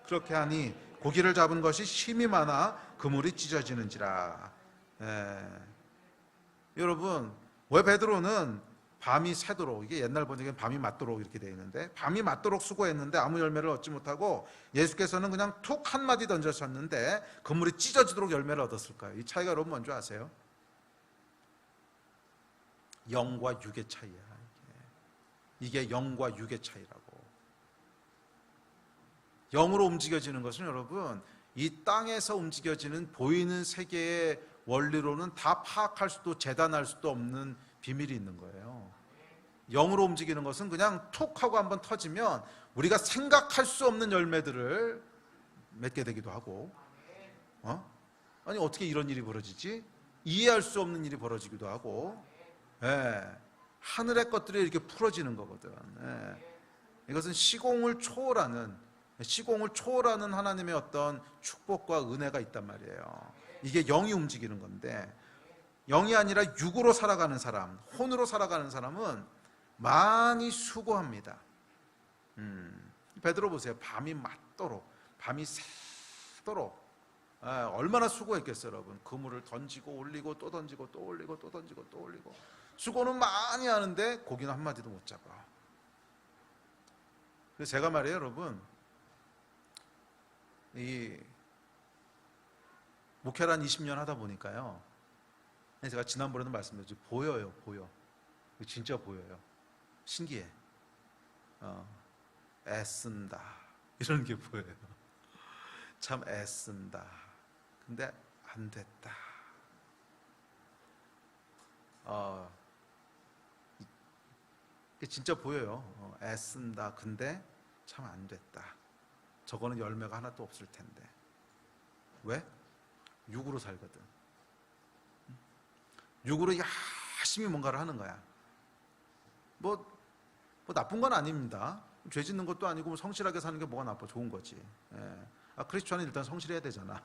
그렇게 하니 고기를 잡은 것이 힘이 많아 그물이 찢어지는지라. 여러분, 왜 베드로는 밤이 새도록, 이게 옛날 번역엔 밤이 맞도록 이렇게 되어 있는데 밤이 맞도록 수고했는데 아무 열매를 얻지 못하고 예수께서는 그냥 툭 한마디 던져셨는데 그물이 찢어지도록 열매를 얻었을까요? 이 차이가 여러분 뭔지 아세요? 영과 육의 차이야. 이게 영과 육의 차이라고. 영으로 움직여지는 것은 여러분, 이 땅에서 움직여지는 보이는 세계의 원리로는 다 파악할 수도 재단할 수도 없는 비밀이 있는 거예요. 영으로 움직이는 것은 그냥 툭 하고 한번 터지면 우리가 생각할 수 없는 열매들을 맺게 되기도 하고, 아니 어떻게 이런 일이 벌어지지? 이해할 수 없는 일이 벌어지기도 하고, 하늘의 것들이 이렇게 풀어지는 거거든. 이것은 시공을 초월하는 하나님의 어떤 축복과 은혜가 있단 말이에요. 이게 영이 움직이는 건데, 영이 아니라 육으로 살아가는 사람, 혼으로 살아가는 사람은 많이 수고합니다. 베드로 보세요. 밤이 맞도록, 밤이 새도록 얼마나 수고했겠어요, 여러분. 그물을 던지고 올리고 또 던지고 또 올리고 또 던지고 또 올리고. 수고는 많이 하는데 고기는 한 마디도 못 잡아. 그래서 제가 말이에요, 여러분, 이 목회를 한 20년 하다 보니까요, 제가 지난번에도 말씀드렸죠. 보여요, 보여. 진짜 보여요. 신기해. 애쓴다. 이런 게 보여요. 참 애쓴다. 근데 안 됐다. 이게 진짜 보여요. 애쓴다. 근데 참 안 됐다. 저거는 열매가 하나도 없을 텐데. 왜? 육으로 살거든. 육으로 열심히 뭔가를 하는 거야. 뭐 나쁜 건 아닙니다. 죄 짓는 것도 아니고 성실하게 사는 게 뭐가 나빠? 좋은 거지. 크리스천은 일단 성실해야 되잖아.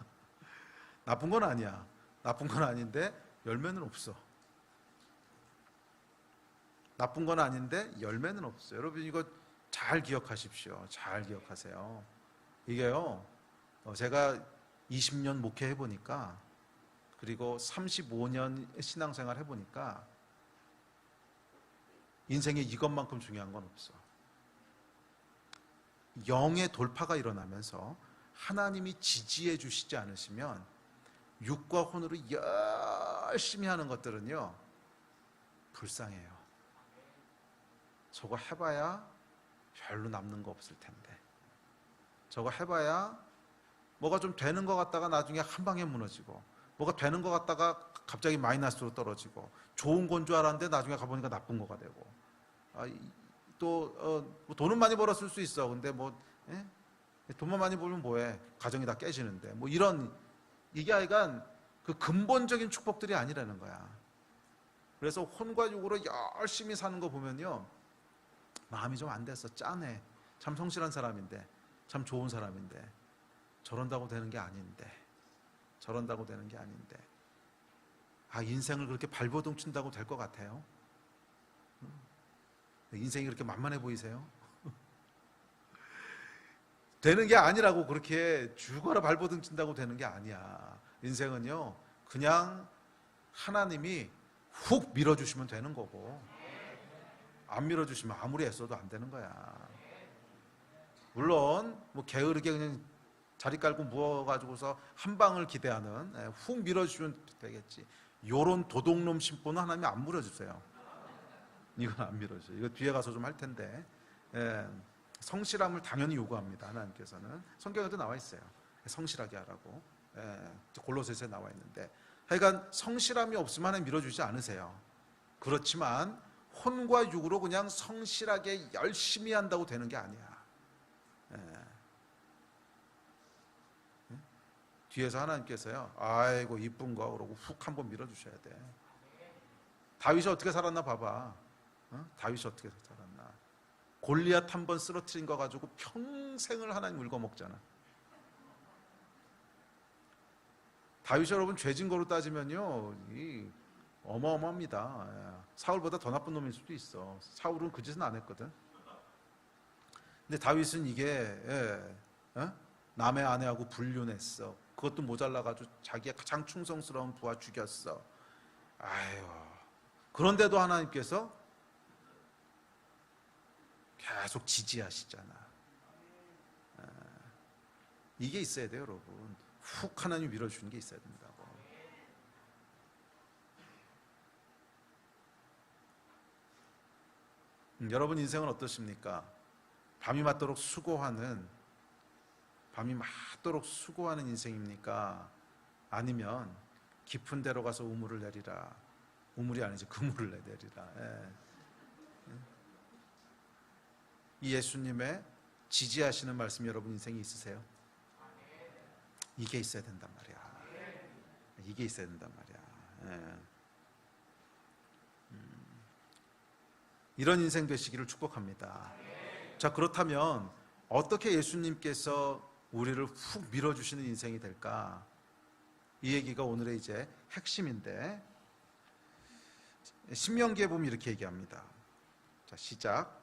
나쁜 건 아니야. 나쁜 건 아닌데 열매는 없어. 나쁜 건 아닌데 열매는 없어. 여러분 이거 잘 기억하십시오. 잘 기억하세요. 이게요, 제가 20년 목회해 보니까, 그리고 35년 신앙생활 해보니까 인생에 이것만큼 중요한 건 없어. 영의 돌파가 일어나면서 하나님이 지지해 주시지 않으시면 육과 혼으로 열심히 하는 것들은요, 불쌍해요. 저거 해봐야 별로 남는 거 없을 텐데, 저거 해봐야 뭐가 좀 되는 것 같다가 나중에 한 방에 무너지고, 뭐가 되는 것 같다가 갑자기 마이너스로 떨어지고, 좋은 건 줄 알았는데 나중에 가보니까 나쁜 거가 되고, 또 뭐 돈은 많이 벌었을 수 있어. 근데 돈만 많이 벌면 뭐해? 가정이 다 깨지는데. 뭐 이런, 이게 하여간 그 근본적인 축복들이 아니라는 거야. 그래서 혼과 육으로 열심히 사는 거 보면요, 마음이 좀 안 됐어. 짠해. 참 성실한 사람인데, 참 좋은 사람인데, 저런다고 되는 게 아닌데, 저런다고 되는 게 아닌데. 인생을 그렇게 발버둥 친다고 될 것 같아요? 인생이 그렇게 만만해 보이세요? 되는 게 아니라고. 그렇게 죽어라 발버둥 친다고 되는 게 아니야. 인생은요, 그냥 하나님이 훅 밀어주시면 되는 거고, 안 밀어주시면 아무리 애써도 안 되는 거야. 물론 뭐 게으르게 그냥 자리 깔고 누워가지고서 한 방을 기대하는, 훅 밀어주시면 되겠지. 요런 도둑놈 심보는 하나님이 안 물어주세요. 이건 안 밀어줘요. 이거 뒤에 가서 좀 할 텐데, 성실함을 당연히 요구합니다. 하나님께서는 성경에도 나와 있어요. 성실하게 하라고. 골로새서에 나와 있는데, 하여간 성실함이 없으면 하나님 밀어주지 않으세요. 그렇지만 혼과 육으로 그냥 성실하게 열심히 한다고 되는 게 아니야. 뒤에서 하나님께서요, 아이고 이쁜 거 그러고 훅 한번 밀어주셔야 돼. 다윗이 어떻게 살았나 봐봐. 다윗이 어떻게 살았나. 골리앗 한 번 쓰러뜨린 거 가지고 평생을 하나님 울거먹잖아. 다윗이 여러분 죄진 거로 따지면요, 어마어마합니다. 사울보다 더 나쁜 놈일 수도 있어. 사울은 그 짓은 안 했거든. 근데 다윗은 이게 남의 아내하고 불륜했어. 그것도 모자라가지고 자기의 가장 충성스러운 부하 죽였어. 아유, 그런데도 하나님께서 계속 지지하시잖아. 이게 있어야 돼요, 여러분. 훅 하나님 밀어주는 게 있어야 된다고. 여러분 인생은 어떠십니까? 밤이 맞도록 수고하는 인생입니까? 아니면 깊은 데로 가서 우물을 내리라. 우물이 아니지, 그물을 내리라. 이 예수님의 지지하시는 말씀 여러분 인생에 있으세요? 이게 있어야 된단 말이야. 이게 있어야 된단 말이야. 이런 인생 되시기를 축복합니다. 자, 그렇다면 어떻게 예수님께서 우리를 훅 밀어주시는 인생이 될까? 이 얘기가 오늘의 이제 핵심인데, 신명기에 보면 이렇게 얘기합니다. 자, 시작.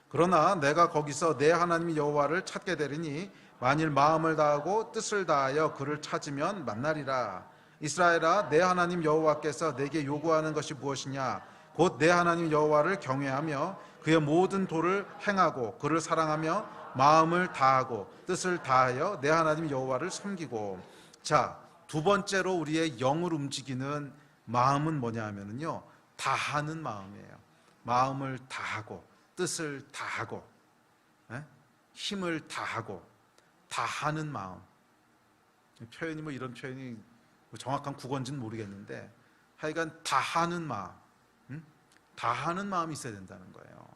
그러나 내가 거기서 내 하나님 여호와를 찾게 되리니 만일 마음을 다하고 뜻을 다하여 그를 찾으면 만나리라. 이스라엘아, 내 하나님 여호와께서 내게 요구하는 것이 무엇이냐? 곧 내 하나님 여호와를 경외하며 그의 모든 도를 행하고 그를 사랑하며 마음을 다하고 뜻을 다하여 내 하나님 여호와를 섬기고. 자, 두 번째로 우리의 영을 움직이는 마음은 뭐냐 하면은요, 다하는 마음이에요. 마음을 다하고 뜻을 다하고 힘을 다하고 다하는 마음. 표현이 뭐 이런 표현이 정확한 국어인지는 모르겠는데, 하여간 다하는 마음, 다하는 마음이 있어야 된다는 거예요.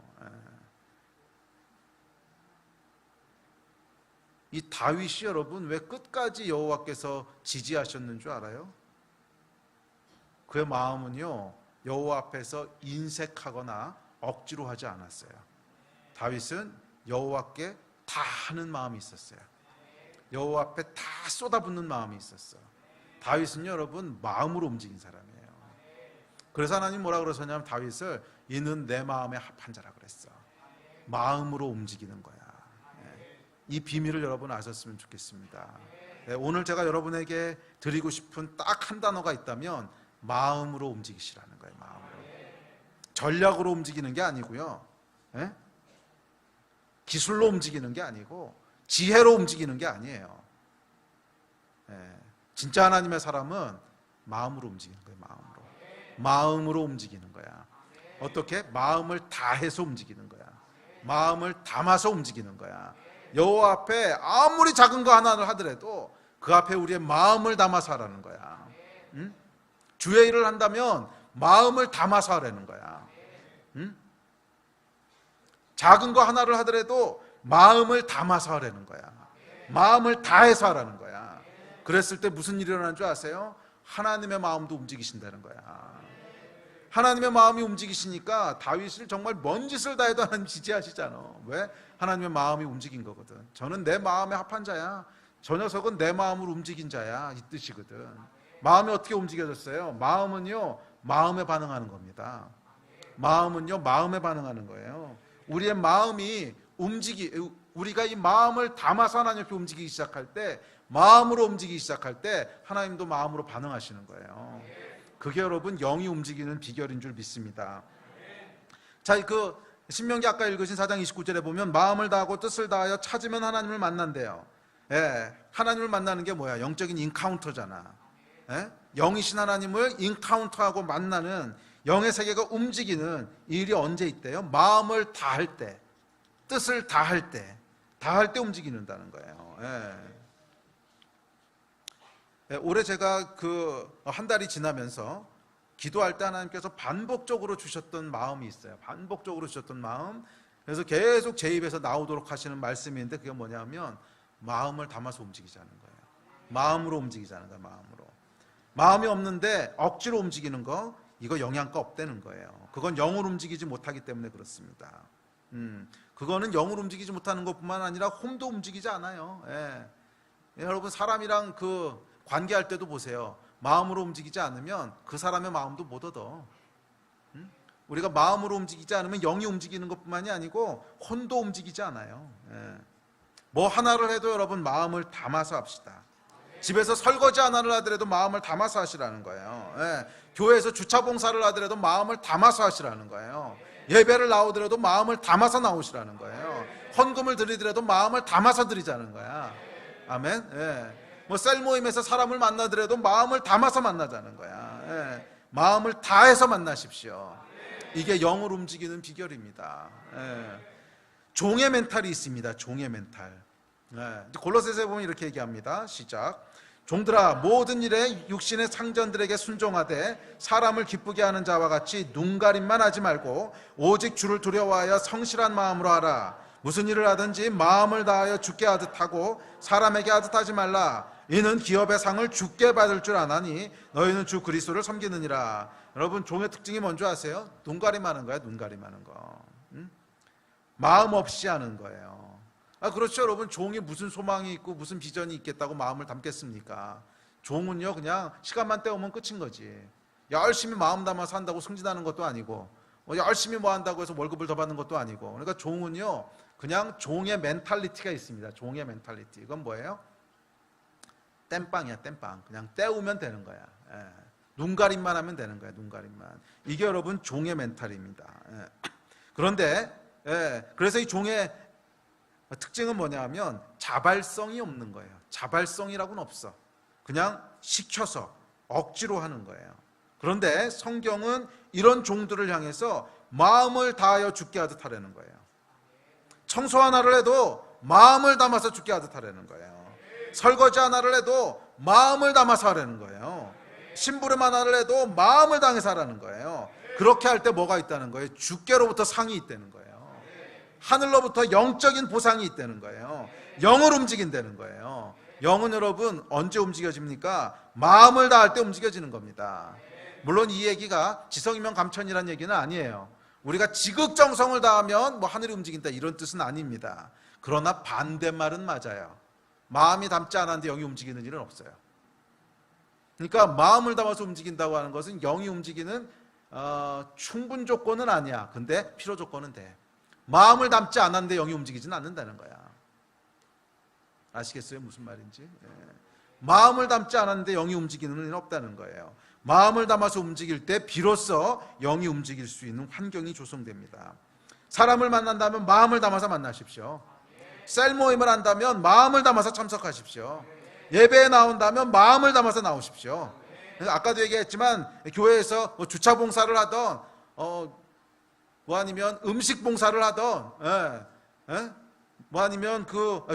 이 다윗이 여러분 왜 끝까지 여호와께서 지지하셨는 줄 알아요? 그의 마음은요, 여호와 앞에서 인색하거나 억지로 하지 않았어요. 다윗은 여호와께 다 하는 마음이 있었어요. 여호와 앞에 다 쏟아붓는 마음이 있었어요. 다윗은 여러분 마음으로 움직인 사람이에요. 그래서 하나님 뭐라 그러셨냐면 다윗을 이는 내 마음에 합한 자라 그랬어. 마음으로 움직이는 거야. 이 비밀을 여러분 아셨으면 좋겠습니다. 오늘 제가 여러분에게 드리고 싶은 딱 한 단어가 있다면 마음으로 움직이시라는 거예요. 마음으로. 전략으로 움직이는 게 아니고요, 기술로 움직이는 게 아니고 지혜로 움직이는 게 아니에요. 진짜 하나님의 사람은 마음으로 움직이는 거예요. 마음으로 움직이는 거야. 어떻게? 마음을 다해서 움직이는 거야. 마음을 담아서 움직이는 거야. 여호와 앞에 아무리 작은 거 하나를 하더라도 그 앞에 우리의 마음을 담아서 하라는 거야. 주의 일을 한다면 마음을 담아서 하라는 거야. 작은 거 하나를 하더라도 마음을 담아서 하라는 거야. 마음을 다해서 하라는 거야. 그랬을 때 무슨 일이 일어나는 줄 아세요? 하나님의 마음도 움직이신다는 거야. 하나님의 마음이 움직이시니까 다윗을 정말 먼 짓을 다 해도 하나님 지지하시잖아. 왜? 하나님의 마음이 움직인 거거든. 저는 내 마음에 합한 자야. 저 녀석은 내 마음으로 움직인 자야. 이 뜻이거든. 마음이 어떻게 움직여졌어요? 마음은요, 마음에 반응하는 겁니다. 마음은요, 마음에 반응하는 거예요. 우리의 마음이 우리가 이 마음을 담아서 하나님 앞에 움직이기 시작할 때, 마음으로 움직이기 시작할 때 하나님도 마음으로 반응하시는 거예요. 그게 여러분 영이 움직이는 비결인 줄 믿습니다. 자, 그 신명기 아까 읽으신 4장 29절에 보면 마음을 다하고 뜻을 다하여 찾으면 하나님을 만난대요. 예, 하나님을 만나는 게 뭐야? 영적인 인카운터잖아. 예? 영이신 하나님을 인카운터하고 만나는 영의 세계가 움직이는 일이 언제 있대요? 마음을 다할 때, 뜻을 다할 때 움직이는다는 거예요. 예. 예, 올해 제가 한 달이 지나면서 기도할 때 하나님께서 반복적으로 주셨던 마음이 있어요. 반복적으로 주셨던 마음. 그래서 계속 제 입에서 나오도록 하시는 말씀이 있는데 그게 뭐냐면 마음을 담아서 움직이자는 거예요. 마음으로 움직이자는 거예요. 마음이 없는데 억지로 움직이는 거, 이거 영양가 없다는 거예요. 그건 영으로 움직이지 못하기 때문에 그렇습니다. 그거는 영으로 움직이지 못하는 것뿐만 아니라 홈도 움직이지 않아요. 예. 여러분 사람이랑 관계할 때도 보세요. 마음으로 움직이지 않으면 그 사람의 마음도 못 얻어. 우리가 마음으로 움직이지 않으면 영이 움직이는 것뿐만이 아니고 혼도 움직이지 않아요. 예. 뭐 하나를 해도 여러분 마음을 담아서 합시다. 집에서 설거지 하나를 하더라도 마음을 담아서 하시라는 거예요. 예. 교회에서 주차 봉사를 하더라도 마음을 담아서 하시라는 거예요. 예배를 나오더라도 마음을 담아서 나오시라는 거예요. 헌금을 드리더라도 마음을 담아서 드리자는 거야. 아멘. 예. 뭐 셀 모임에서 사람을 만나더라도 마음을 담아서 만나자는 거야. 예. 마음을 다해서 만나십시오. 이게 영을 움직이는 비결입니다. 예. 종의 멘탈이 있습니다. 종의 멘탈. 예. 골로새서에 보면 이렇게 얘기합니다. 시작. 종들아 모든 일에 육신의 상전들에게 순종하되 사람을 기쁘게 하는 자와 같이 눈가림만 하지 말고 오직 주를 두려워하여 성실한 마음으로 하라. 무슨 일을 하든지 마음을 다하여 주께 하듯 하고 사람에게 하듯 하지 말라. 이는 기업의 상을 주께 받을 줄 아나니 너희는 주 그리스도를 섬기느니라. 여러분 종의 특징이 뭔지 아세요? 눈가림하는 거야. 눈가림하는 거. 마음 없이 하는 거예요. 그렇죠 여러분. 종이 무슨 소망이 있고 무슨 비전이 있겠다고 마음을 담겠습니까? 종은요 그냥 시간만 때우면 끝인 거지. 열심히 마음 담아서 한다고 승진하는 것도 아니고 열심히 뭐 한다고 해서 월급을 더 받는 것도 아니고. 그러니까 종은요 그냥 종의 멘탈리티가 있습니다. 종의 멘탈리티. 이건 뭐예요? 땜빵이야 땜빵. 그냥 때우면 되는 거야. 예. 눈가림만 하면 되는 거야. 눈가림만. 이게 여러분 종의 멘탈입니다. 예. 그런데 그래서 이 종의 특징은 뭐냐 하면 자발성이 없는 거예요. 자발성이라고는 없어. 그냥 시켜서 억지로 하는 거예요. 그런데 성경은 이런 종들을 향해서 마음을 다하여 죽게 하듯 하라는 거예요. 청소 하나를 해도 마음을 담아서 죽게 하듯 하라는 거예요. 설거지 하나를 해도 마음을 담아서 하라는 거예요. 심부름 하나를 해도 마음을 당해서 하라는 거예요. 그렇게 할 때 뭐가 있다는 거예요? 주께로부터 상이 있다는 거예요. 하늘로부터 영적인 보상이 있다는 거예요. 영을 움직인다는 거예요. 영은 여러분 언제 움직여집니까? 마음을 다할 때 움직여지는 겁니다. 물론 이 얘기가 지성이면 감천이라는 얘기는 아니에요. 우리가 지극정성을 다하면 뭐 하늘이 움직인다 이런 뜻은 아닙니다. 그러나 반대말은 맞아요. 마음이 담지 않았는데 영이 움직이는 일은 없어요. 그러니까 마음을 담아서 움직인다고 하는 것은 영이 움직이는 충분 조건은 아니야. 근데 필요 조건은 돼. 마음을 담지 않았는데 영이 움직이지는 않는다는 거야. 아시겠어요? 무슨 말인지? 마음을 담지 않았는데 영이 움직이는 일은 없다는 거예요. 마음을 담아서 움직일 때 비로소 영이 움직일 수 있는 환경이 조성됩니다. 사람을 만난다면 마음을 담아서 만나십시오. 셀 모임을 한다면 마음을 담아서 참석하십시오. 예배에 나온다면 마음을 담아서 나오십시오. 아까도 얘기했지만 교회에서 주차 봉사를 하던 뭐 아니면 음식 봉사를 하던 뭐 아니면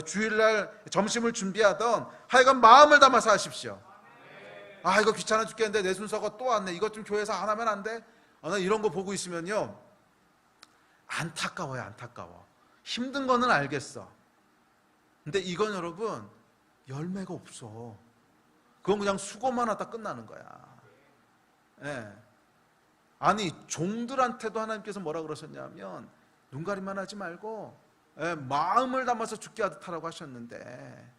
주일날 점심을 준비하던 하여간 마음을 담아서 하십시오. 이거 귀찮아 죽겠는데 내 순서가 또 왔네. 이것 좀 교회에서 안 하면 안 돼? 이런 거 보고 있으면요 안타까워요. 안타까워. 힘든 거는 알겠어. 근데 이건 여러분 열매가 없어. 그건 그냥 수고만 하다 끝나는 거야. 아니 종들한테도 하나님께서 뭐라 그러셨냐면 눈가림만 하지 말고 마음을 담아서 죽게 하듯 하라고 하셨는데,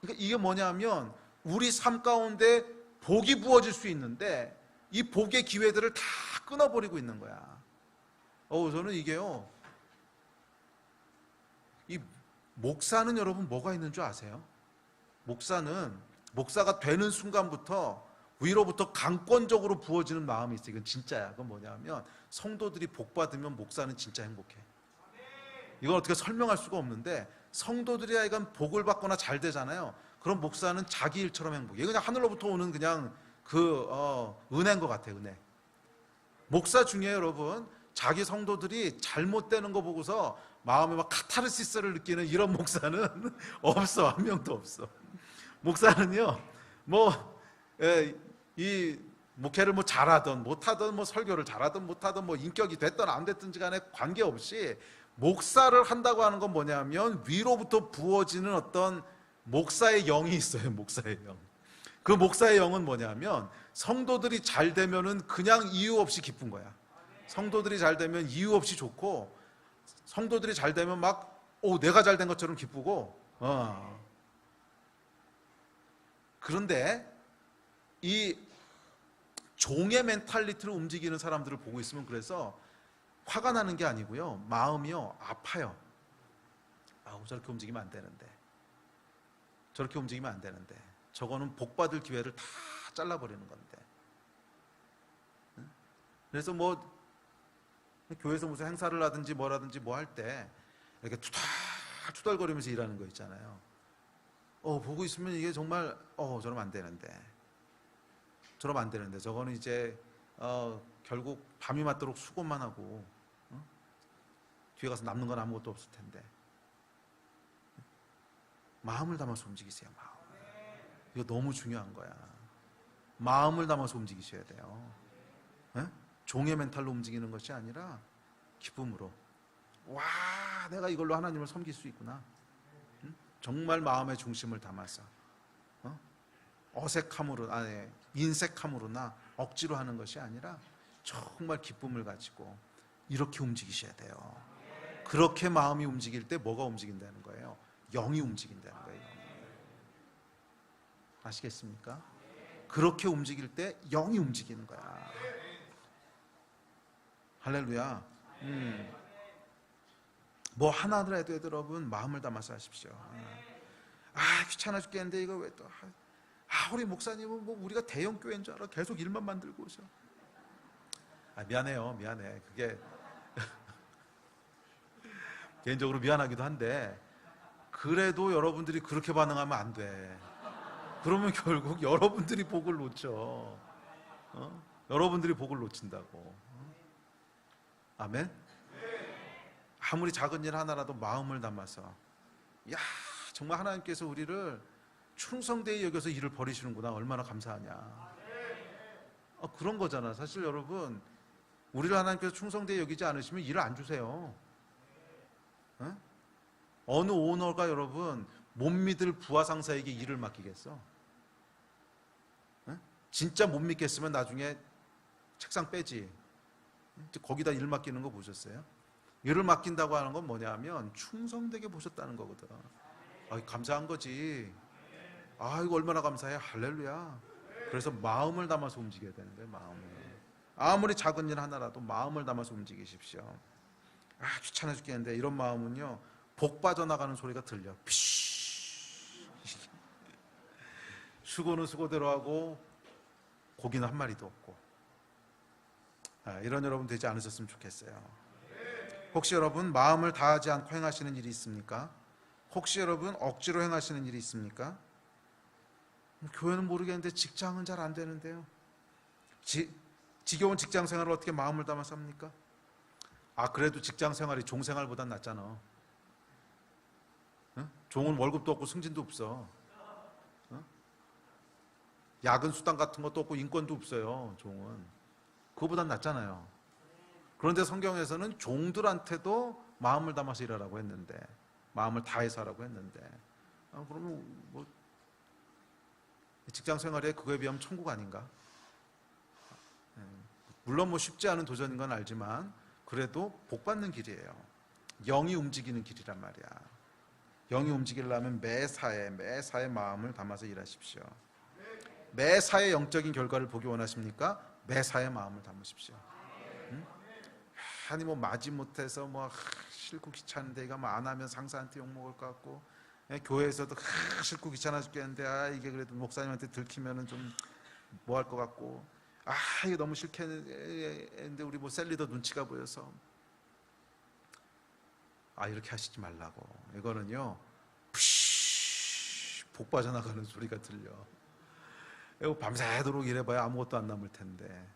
그러니까 이게 뭐냐면 우리 삶 가운데 복이 부어질 수 있는데 이 복의 기회들을 다 끊어버리고 있는 거야. 저는 이게요, 이 목사는 여러분 뭐가 있는 줄 아세요? 목사가 되는 순간부터 위로부터 강권적으로 부어지는 마음이 있어요. 이건 진짜야. 그건 뭐냐면 성도들이 복 받으면 목사는 진짜 행복해. 이건 어떻게 설명할 수가 없는데, 성도들이 하여간 복을 받거나 잘 되잖아요. 그럼 목사는 자기 일처럼 행복해. 그냥 하늘로부터 오는 그냥 은혜인 것 같아요. 은혜. 목사 중에 여러분, 자기 성도들이 잘못되는 거 보고서 마음에 막 카타르시스를 느끼는 이런 목사는 없어. 한 명도 없어. 목사는요, 이 목회를 잘하든 못하든, 설교를 잘하든 못하든, 인격이 됐든 안 됐든지 간에 관계없이 목사를 한다고 하는 건 뭐냐면 위로부터 부어지는 어떤 목사의 영이 있어요. 목사의 영. 그 목사의 영은 뭐냐면 성도들이 잘 되면은 그냥 이유 없이 기쁜 거야. 성도들이 잘 되면 이유 없이 좋고, 성도들이 잘 되면 내가 잘 된 것처럼 기쁘고. 그런데 이 종의 멘탈리티를 움직이는 사람들을 보고 있으면, 그래서 화가 나는 게 아니고요, 마음이요 아파요. 저렇게 움직이면 안 되는데, 저렇게 움직이면 안 되는데, 저거는 복받을 기회를 다 잘라버리는 건데. 그래서 교회에서 무슨 행사를 하든지 뭐라든지 할 때 이렇게 투덜거리면서 일하는 거 있잖아요. 보고 있으면 이게 정말 저러면 안 되는데, 저거는 이제 결국 밤이 맞도록 수고만 하고 뒤에 가서 남는 건 아무것도 없을 텐데. 마음을 담아서 움직이세요. 이거 너무 중요한 거야. 마음을 담아서 움직이셔야 돼요. 종의 멘탈로 움직이는 것이 아니라 기쁨으로, 내가 이걸로 하나님을 섬길 수 있구나. 정말 마음의 중심을 담아서, 어색함으로, 인색함으로나 억지로 하는 것이 아니라 정말 기쁨을 가지고 이렇게 움직이셔야 돼요. 그렇게 마음이 움직일 때 뭐가 움직인다는 거예요? 영이 움직인다는 거예요. 아시겠습니까? 그렇게 움직일 때 영이 움직이는 거야. 할렐루야. 하나를 해도 여러분 마음을 담아서 하십시오. 귀찮아 죽겠는데 이거 왜 또 우리 목사님은 우리가 대형 교회인 줄 알아? 계속 일만 만들고 오셔. 미안해. 그게 개인적으로 미안하기도 한데, 그래도 여러분들이 그렇게 반응하면 안 돼. 그러면 결국 여러분들이 복을 놓쳐. 여러분들이 복을 놓친다고. 아멘? 아무리 작은 일 하나라도 마음을 담아서, 정말 하나님께서 우리를 충성되이 여겨서 일을 벌이시는구나, 얼마나 감사하냐. 그런 거잖아. 사실 여러분, 우리를 하나님께서 충성되이 여기지 않으시면 일을 안 주세요. 어느 오너가 여러분 못 믿을 부하 상사에게 일을 맡기겠어? 진짜 못 믿겠으면 나중에 책상 빼지. 거기다 일 맡기는 거 보셨어요? 일을 맡긴다고 하는 건 뭐냐면 충성되게 보셨다는 거거든. 감사한 거지. 이거 얼마나 감사해. 할렐루야. 그래서 마음을 담아서 움직여야 되는 거예요. 마음을. 아무리 작은 일 하나라도 마음을 담아서 움직이십시오. 귀찮아 죽겠는데, 이런 마음은요 복 빠져나가는 소리가 들려. 수고는 수고대로 하고 고기는 한 마리도 없고. 이런 여러분 되지 않으셨으면 좋겠어요. 혹시 여러분 마음을 다하지 않고 행하시는 일이 있습니까? 혹시 여러분 억지로 행하시는 일이 있습니까? 교회는 모르겠는데 직장은 잘 안 되는데요. 지겨운 직장 생활을 어떻게 마음을 담아서 합니까? 그래도 직장 생활이 종 생활보단 낫잖아. 종은 월급도 없고 승진도 없어. 야근 수당 같은 것도 없고 인권도 없어요. 종은. 그거보단 낫잖아요. 그런데 성경에서는 종들한테도 마음을 담아서 일하라고 했는데, 마음을 다해서 하라고 했는데, 그러면 직장 생활에 그거에 비하면 천국 아닌가? 물론 쉽지 않은 도전인 건 알지만 그래도 복 받는 길이에요. 영이 움직이는 길이란 말이야. 영이 움직이려면 매사에 마음을 담아서 일하십시오. 매사의 영적인 결과를 보기 원하십니까? 매사의 마음을 담으십시오. 응? 아니 뭐 마지못해서 뭐 싫고 귀찮은데 이거 뭐 안 하면 상사한테 욕먹을 것 같고, 교회에서도 싫고 귀찮아 죽겠는데 이게 그래도 목사님한테 들키면은 좀 뭐 할 것 같고, 이게 너무 싫겠는데 우리 뭐 셀리더 눈치가 보여서, 이렇게 하시지 말라고. 이거는요 푹 빠져나가는 소리가 들려. 이거 밤새도록 일해봐야 아무것도 안 남을 텐데.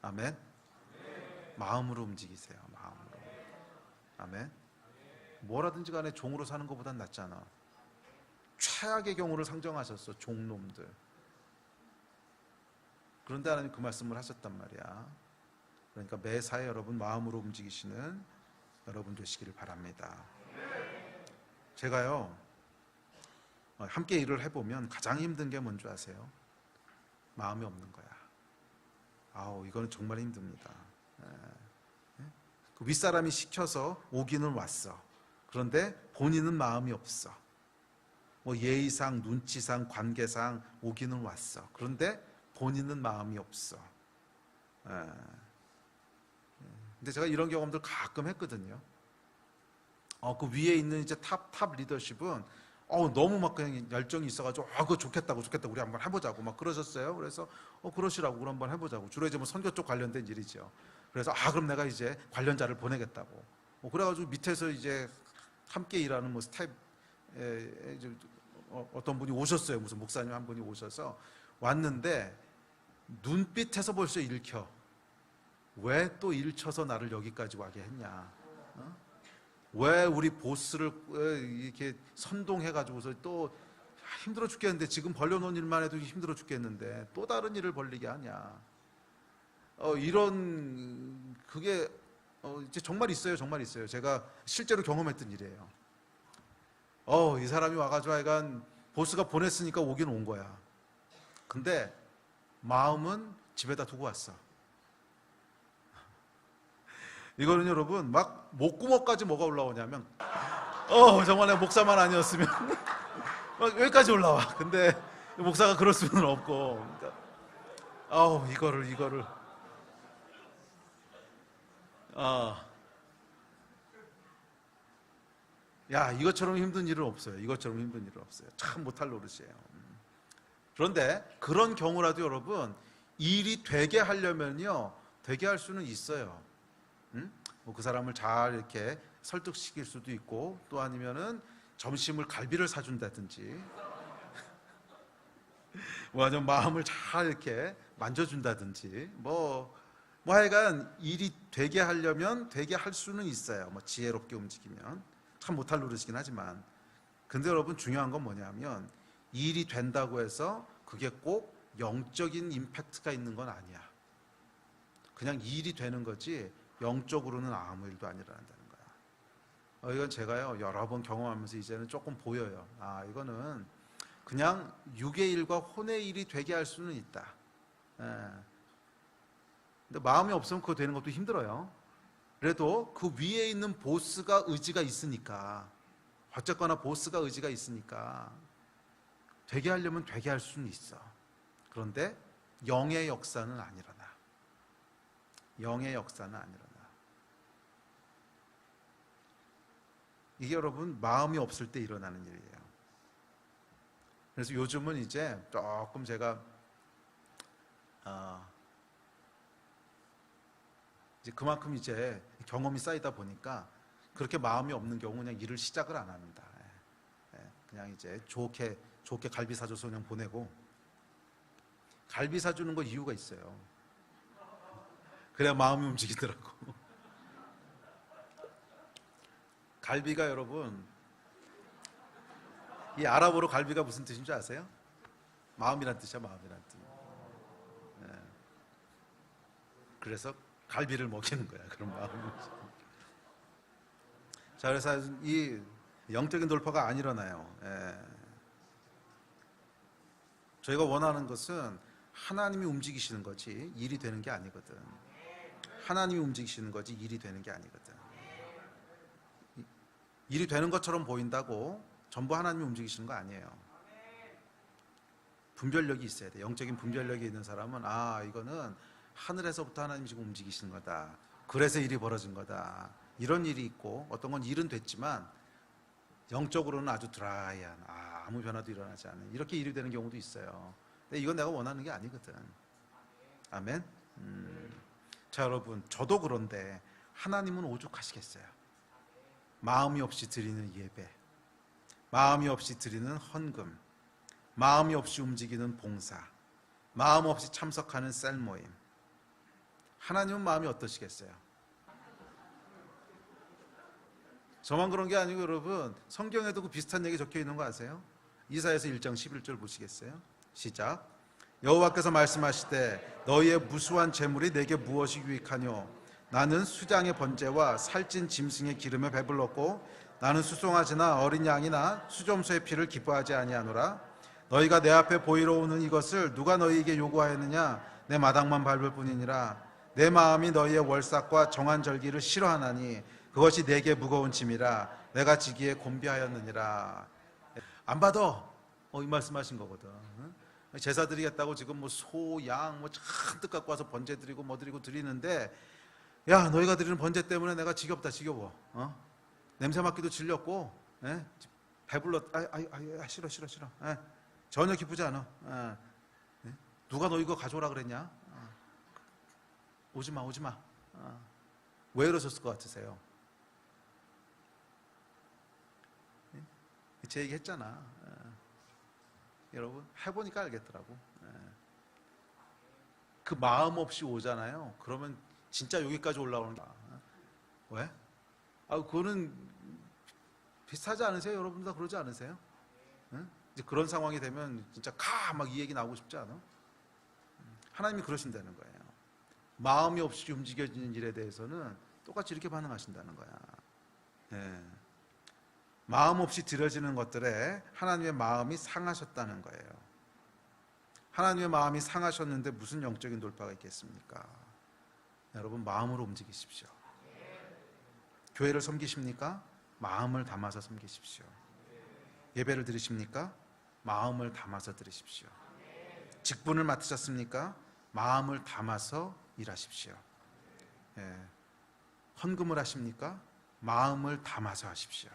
아멘. 마음으로 움직이세요. 마음으로. 아멘. 뭐라든지 간에 종으로 사는 것보단 낫잖아. 최악의 경우를 상정하셨어, 종놈들. 그런데 하나님 그 말씀을 하셨단 말이야. 그러니까 매사에 여러분 마음으로 움직이시는 여러분 되시기를 바랍니다. 제가요 함께 일을 해보면 가장 힘든 게 뭔지 아세요? 마음이 없는 거야. 이거는 정말 힘듭니다. 그 윗사람이 시켜서 오기는 왔어. 그런데 본인은 마음이 없어. 뭐 예의상, 눈치상, 관계상 오기는 왔어. 그런데 본인은 마음이 없어. 근데 제가 이런 경험들 가끔 했거든요. 그 위에 있는 이제 탑 리더십은 너무 막 그냥 열정이 있어가지고 그거 좋겠다고 우리 한번 해보자고 막 그러셨어요. 그래서 그러시라고 그럼 한번 해보자고. 주로 이제 뭐 선교 쪽 관련된 일이죠. 그래서 그럼 내가 이제 관련자를 보내겠다고. 그래가지고 밑에서 이제 함께 일하는 뭐 스텝 어떤 분이 오셨어요. 무슨 목사님 한 분이 오셔서 왔는데 눈빛에서 벌써 읽혀. 왜 또 일쳐서 나를 여기까지 와게 했냐? 왜 우리 보스를 이렇게 선동해가지고서 또 힘들어 죽겠는데, 지금 벌려놓은 일만 해도 힘들어 죽겠는데 또 다른 일을 벌리게 하냐? 이런 그게 이제 정말 있어요. 정말 있어요. 제가 실제로 경험했던 일이에요. 이 사람이 와가지고 하여간 보스가 보냈으니까 오긴 온 거야. 근데 마음은 집에다 두고 왔어. 이거는 여러분 막 목구멍까지 뭐가 올라오냐면 정말 내 목사만 아니었으면 막 여기까지 올라와. 근데 목사가 그럴 수는 없고, 그러니까 이거를 이것처럼 힘든 일은 없어요. 이것처럼 힘든 일은 없어요. 참 못할 노릇이에요. 그런데 그런 경우라도 여러분 일이 되게 하려면요 되게 할 수는 있어요. 뭐 그 사람을 잘 이렇게 설득시킬 수도 있고, 또 아니면은 점심을 갈비를 사준다든지 뭐 아니면 마음을 잘 이렇게 만져준다든지 뭐 하여간 일이 되게 하려면 되게 할 수는 있어요. 뭐 지혜롭게 움직이면. 참 못할 노릇이긴 하지만. 근데 여러분 중요한 건 뭐냐면 일이 된다고 해서 그게 꼭 영적인 임팩트가 있는 건 아니야. 그냥 일이 되는 거지 영적으로는 아무 일도 안 일어난다는 거야. 이건 제가요 여러 번 경험하면서 이제는 조금 보여요. 이거는 그냥 육의 일과 혼의 일이 되게 할 수는 있다. 근데 마음이 없으면 그거 되는 것도 힘들어요. 그래도 그 위에 있는 보스가 의지가 있으니까, 어쨌거나 보스가 의지가 있으니까 되게 하려면 되게 할 수는 있어. 그런데 영의 역사는 안 일어나. 영의 역사는 안 일어나. 이게 여러분 마음이 없을 때 일어나는 일이에요. 그래서 요즘은 이제 조금 제가 이제 그만큼 이제 경험이 쌓이다 보니까 그렇게 마음이 없는 경우 그냥 일을 시작을 안 합니다. 그냥 이제 좋게 갈비 사줘서 그냥 보내고. 갈비 사주는 거 이유가 있어요. 그래야 마음이 움직이더라고. 갈비가 여러분, 이 아랍어로 갈비가 무슨 뜻인 줄 아세요? 마음이란 뜻이야, 마음이란 뜻. 그래서 갈비를 먹이는 거야, 그런 마음이. 자, 그래서 이 영적인 돌파가 안 일어나요. 저희가 원하는 것은 하나님이 움직이시는 거지 일이 되는 게 아니거든. 하나님이 움직이시는 거지 일이 되는 게 아니거든. 일이 되는 것처럼 보인다고 전부 하나님이 움직이시는 거 아니에요. 분별력이 있어야 돼. 영적인 분별력이 있는 사람은 이거는 하늘에서부터 하나님 지금 움직이시는 거다. 그래서 일이 벌어진 거다. 이런 일이 있고, 어떤 건 일은 됐지만 영적으로는 아주 드라이한, 아무 변화도 일어나지 않는 이렇게 일이 되는 경우도 있어요. 근데 이건 내가 원하는 게 아니거든. 아멘. 자, 여러분, 저도 그런데 하나님은 오죽하시겠어요. 마음이 없이 드리는 예배, 마음이 없이 드리는 헌금, 마음이 없이 움직이는 봉사, 마음 없이 참석하는 셀 모임. 하나님은 마음이 어떠시겠어요? 저만 그런 게 아니고 여러분, 성경에도 그 비슷한 얘기 적혀 있는 거 아세요? 이사야서 1장 11절 보시겠어요? 시작. 여호와께서 말씀하시되 너희의 무수한 재물이 내게 무엇이 유익하뇨? 나는 수장의 번제와 살찐 짐승의 기름에 배불렀고 나는 수송아지나 어린 양이나 수점소의 피를 기뻐하지 아니하노라. 너희가 내 앞에 보이러 오는 이것을 누가 너희에게 요구하였느냐? 내 마당만 밟을 뿐이니라. 내 마음이 너희의 월삭과 정한 절기를 싫어하나니 그것이 내게 무거운 짐이라. 내가 지기에 곤비하였느니라. 안 받아. 이 말씀하신 거거든. 제사 드리겠다고 지금 뭐 소, 양 뭐 잔뜩 갖고 와서 번제 드리고 뭐 드리고 드리는데, 야, 너희가 드리는 번제 때문에 내가 지겹다, 지겨워. 냄새 맡기도 질렸고, 배불렀. 싫어. 전혀 기쁘지 않아. 누가 너 이거 가져오라 그랬냐? 오지 마. 왜 이러셨을 것 같으세요? 제 얘기 했잖아. 여러분, 해보니까 알겠더라고. 그 마음 없이 오잖아요. 그러면 진짜 여기까지 올라오는 거야. 왜? 그거는 비슷하지 않으세요? 여러분 다 그러지 않으세요? 이제 그런 상황이 되면 진짜 막 이 얘기 나오고 싶지 않아? 하나님이 그러신다는 거예요. 마음이 없이 움직여지는 일에 대해서는 똑같이 이렇게 반응하신다는 거야. 마음 없이 드려지는 것들에 하나님의 마음이 상하셨다는 거예요. 하나님의 마음이 상하셨는데 무슨 영적인 돌파가 있겠습니까? 여러분, 마음으로 움직이십시오. 교회를 섬기십니까? 마음을 담아서 섬기십시오. 예배를 드리십니까? 마음을 담아서 드리십시오. 직분을 맡으셨습니까? 마음을 담아서 일하십시오. 헌금을 하십니까? 마음을 담아서 하십시오.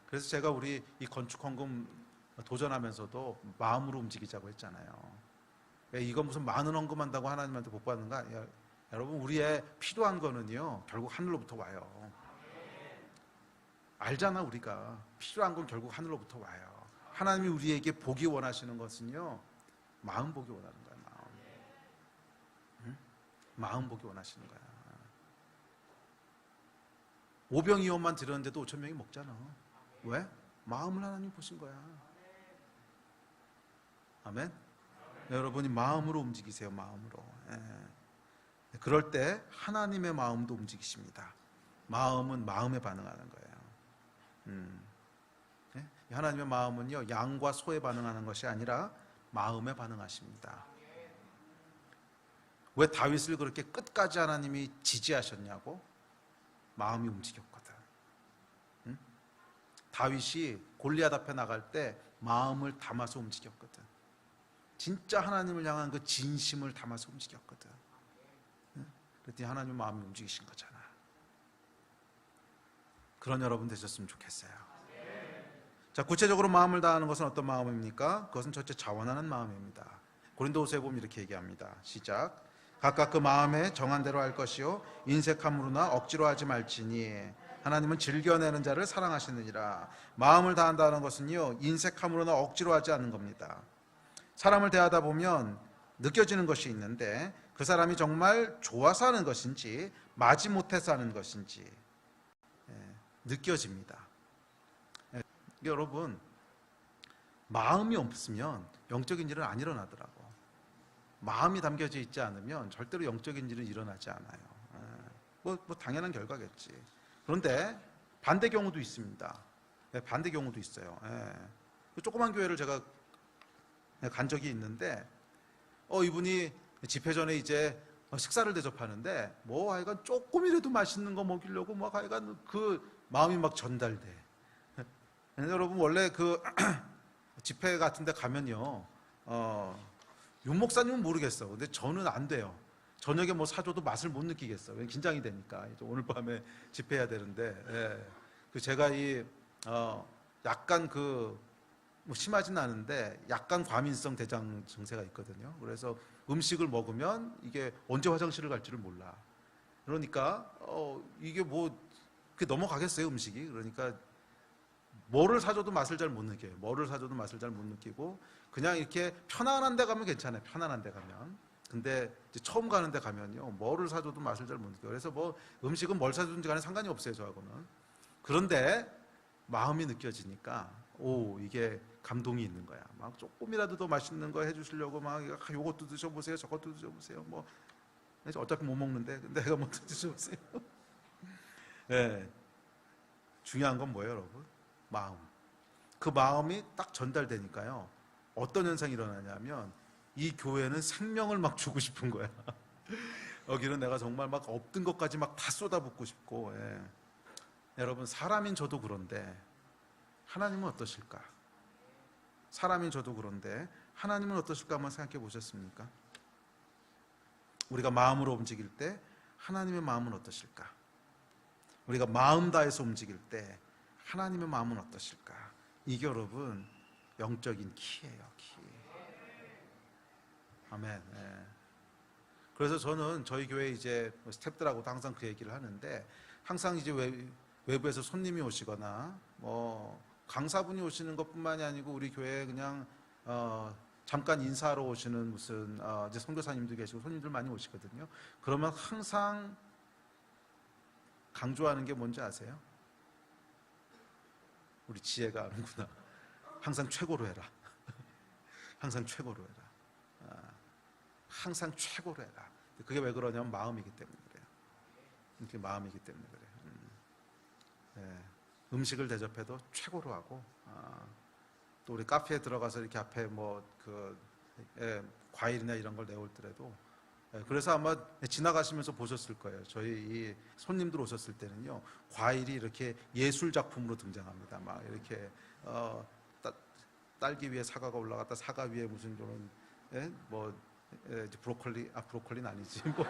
그래서 제가 우리 이 건축 헌금 도전하면서도 마음으로 움직이자고 했잖아요. 이건 무슨 많은 헌금한다고 하나님한테 복 받는가? 여러분, 우리의 필요한 거는요, 결국 하늘로부터 와요. 알잖아, 우리가. 필요한 건 결국 하늘로부터 와요. 하나님이 우리에게 보기 원하시는 것은요, 마음 보기 원하는 거야, 마음. 마음 보기 원하시는 거야. 오병이어만 드렸는데도 5,000명이 먹잖아. 왜? 마음을 하나님 보신 거야. 아멘? 여러분이 마음으로 움직이세요, 마음으로. 그럴 때 하나님의 마음도 움직이십니다. 마음은 마음에 반응하는 거예요. 하나님의 마음은요, 양과 소에 반응하는 것이 아니라 마음에 반응하십니다. 왜 다윗을 그렇게 끝까지 하나님이 지지하셨냐고? 마음이 움직였거든. 다윗이 골리앗 앞에 나갈 때 마음을 담아서 움직였거든. 진짜 하나님을 향한 그 진심을 담아서 움직였거든. 그랬더니 하나님 마음이 움직이신 거잖아. 그런 여러분 되셨으면 좋겠어요. 자, 구체적으로 마음을 다하는 것은 어떤 마음입니까? 그것은 첫째 자원하는 마음입니다. 고린도후서에 보면 이렇게 얘기합니다. 시작. 각각 그 마음에 정한 대로 할 것이요 인색함으로나 억지로 하지 말지니 하나님은 즐겨내는 자를 사랑하시느니라. 마음을 다한다는 것은요, 인색함으로나 억지로 하지 않는 겁니다. 사람을 대하다 보면 느껴지는 것이 있는데 그 사람이 정말 좋아서 하는 것인지 마지못해서 하는 것인지 느껴집니다. 여러분, 마음이 없으면 영적인 일은 안 일어나더라고. 마음이 담겨져 있지 않으면 절대로 영적인 일은 일어나지 않아요. 뭐 당연한 결과겠지. 그런데 반대 경우도 있습니다. 반대 경우도 있어요. 조그만 교회를 제가 간 적이 있는데 이분이 집회 전에 이제 식사를 대접하는데 뭐 하여간 조금이라도 맛있는 거 먹이려고 막 하여간 그 마음이 막 전달돼. 여러분, 원래 그 집회 같은 데 가면요, 윤 목사님은 모르겠어. 근데 저는 안 돼요. 저녁에 뭐 사줘도 맛을 못 느끼겠어. 긴장이 되니까. 이제 오늘 밤에 집회해야 되는데, 예. 그 제가 약간 뭐 심하지는 않은데 약간 과민성 대장 증세가 있거든요. 그래서 음식을 먹으면 이게 언제 화장실을 갈지를 몰라. 그러니까 이게 뭐 그게 넘어가겠어요, 음식이. 그러니까 뭐를 사줘도 맛을 잘 못 느껴요. 뭐를 사줘도 맛을 잘 못 느끼고 그냥 이렇게 편안한 데 가면 괜찮아요. 편안한 데 가면. 근데 이제 처음 가는 데 가면요, 뭐를 사줘도 맛을 잘 못 느껴요. 그래서 뭐 음식은 뭘 사주든지 간에 상관이 없어요, 저하고는. 그런데 마음이 느껴지니까 이게 감동이 있는 거야. 막 조금이라도 더 맛있는 거 해주시려고 막 요것도 드셔보세요, 저것도 드셔보세요. 뭐 어차피 못 먹는데 내가 뭐 드셔보세요. 네. 중요한 건 뭐예요, 여러분? 마음. 그 마음이 딱 전달되니까요, 어떤 현상이 일어나냐면 이 교회는 생명을 막 주고 싶은 거야. 여기는 내가 정말 막 없던 것까지 막 다 쏟아붓고 싶고. 예. 여러분, 사람인 저도 그런데 하나님은 어떠실까? 사람인 저도 그런데 하나님은 어떠실까 한번 생각해 보셨습니까? 우리가 마음으로 움직일 때 하나님의 마음은 어떠실까? 우리가 마음 다해서 움직일 때 하나님의 마음은 어떠실까? 이게 여러분 영적인 키예요, 키. 아멘. 네. 그래서 저는 저희 교회 이제 스태프들하고도 항상 그 얘기를 하는데, 항상 이제 외부에서 손님이 오시거나 뭐 강사분이 오시는 것뿐만이 아니고 우리 교회에 그냥 잠깐 인사하러 오시는 무슨 이제 선교사님도 계시고 손님들 많이 오시거든요. 그러면 항상 강조하는 게 뭔지 아세요? 우리 지혜가 아는구나. 항상 최고로 해라. 항상 최고로 해라. 항상 최고로 해라. 그게 왜 그러냐면 마음이기 때문에 그래요. 그게 마음이기 때문에 그래요. 음식을 대접해도 최고로 하고, 또 우리 카페에 들어가서 이렇게 앞에 과일이나 이런 걸 내올 때라도, 그래서 아마 지나가시면서 보셨을 거예요. 저희 이 손님들 오셨을 때는요, 과일이 이렇게 예술 작품으로 등장합니다. 막 이렇게 딸기 위에 사과가 올라갔다, 사과 위에 무슨 그런 브로콜리는 아니지 뭐.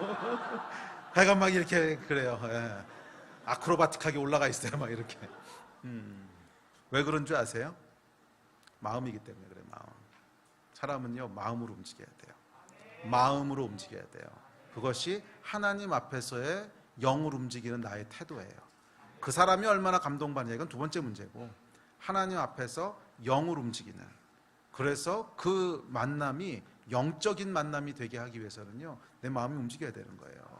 하여간 막 이렇게 그래요. 아크로바틱하게 올라가 있어요, 막 이렇게. 왜 그런 줄 아세요? 마음이기 때문에 그래요. 마음. 사람은요, 마음으로 움직여야 돼요. 마음으로 움직여야 돼요. 그것이 하나님 앞에서의 영으로 움직이는 나의 태도예요. 그 사람이 얼마나 감동받냐, 이건 두 번째 문제고, 하나님 앞에서 영으로 움직이는, 그래서 그 만남이 영적인 만남이 되게 하기 위해서는요, 내 마음이 움직여야 되는 거예요.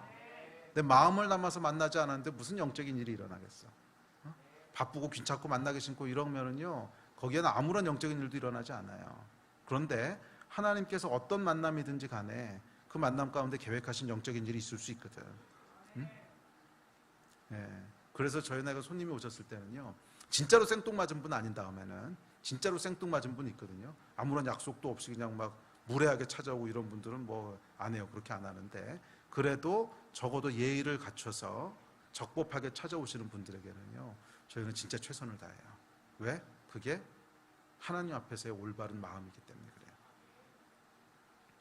내 마음을 담아서 만나지 않았는데 무슨 영적인 일이 일어나겠어? 바쁘고 귀찮고 만나기 싫고 이러면은요, 거기에는 아무런 영적인 일도 일어나지 않아요. 그런데 하나님께서 어떤 만남이든지 간에 그 만남 가운데 계획하신 영적인 일이 있을 수 있거든. 그래서 저희 나이가 손님이 오셨을 때는요, 진짜로 생뚱맞은 분 아닌 다음에는 진짜로 생뚱맞은 분 있거든요. 아무런 약속도 없이 그냥 막 무례하게 찾아오고 이런 분들은 뭐 안 해요. 그렇게 안 하는데, 그래도 적어도 예의를 갖춰서 적법하게 찾아오시는 분들에게는요, 저희는 진짜 최선을 다해요. 왜? 그게 하나님 앞에서의 올바른 마음이기 때문에 그래요.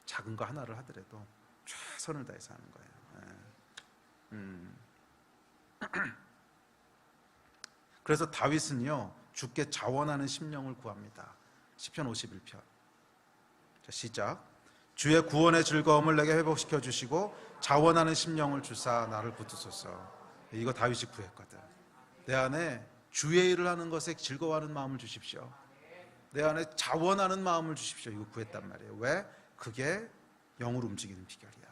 작은 거 하나를 하더라도 최선을 다해서 하는 거예요. 그래서 다윗은요, 주께 자원하는 심령을 구합니다. 시편 51편. 자, 시작. 주의 구원의 즐거움을 내게 회복시켜 주시고 자원하는 심령을 주사 나를 붙드소서. 이거 다윗이 구했거든. 내 안에 주의 일을 하는 것에 즐거워하는 마음을 주십시오. 내 안에 자원하는 마음을 주십시오. 이거 구했단 말이에요. 왜? 그게 영으로 움직이는 비결이야.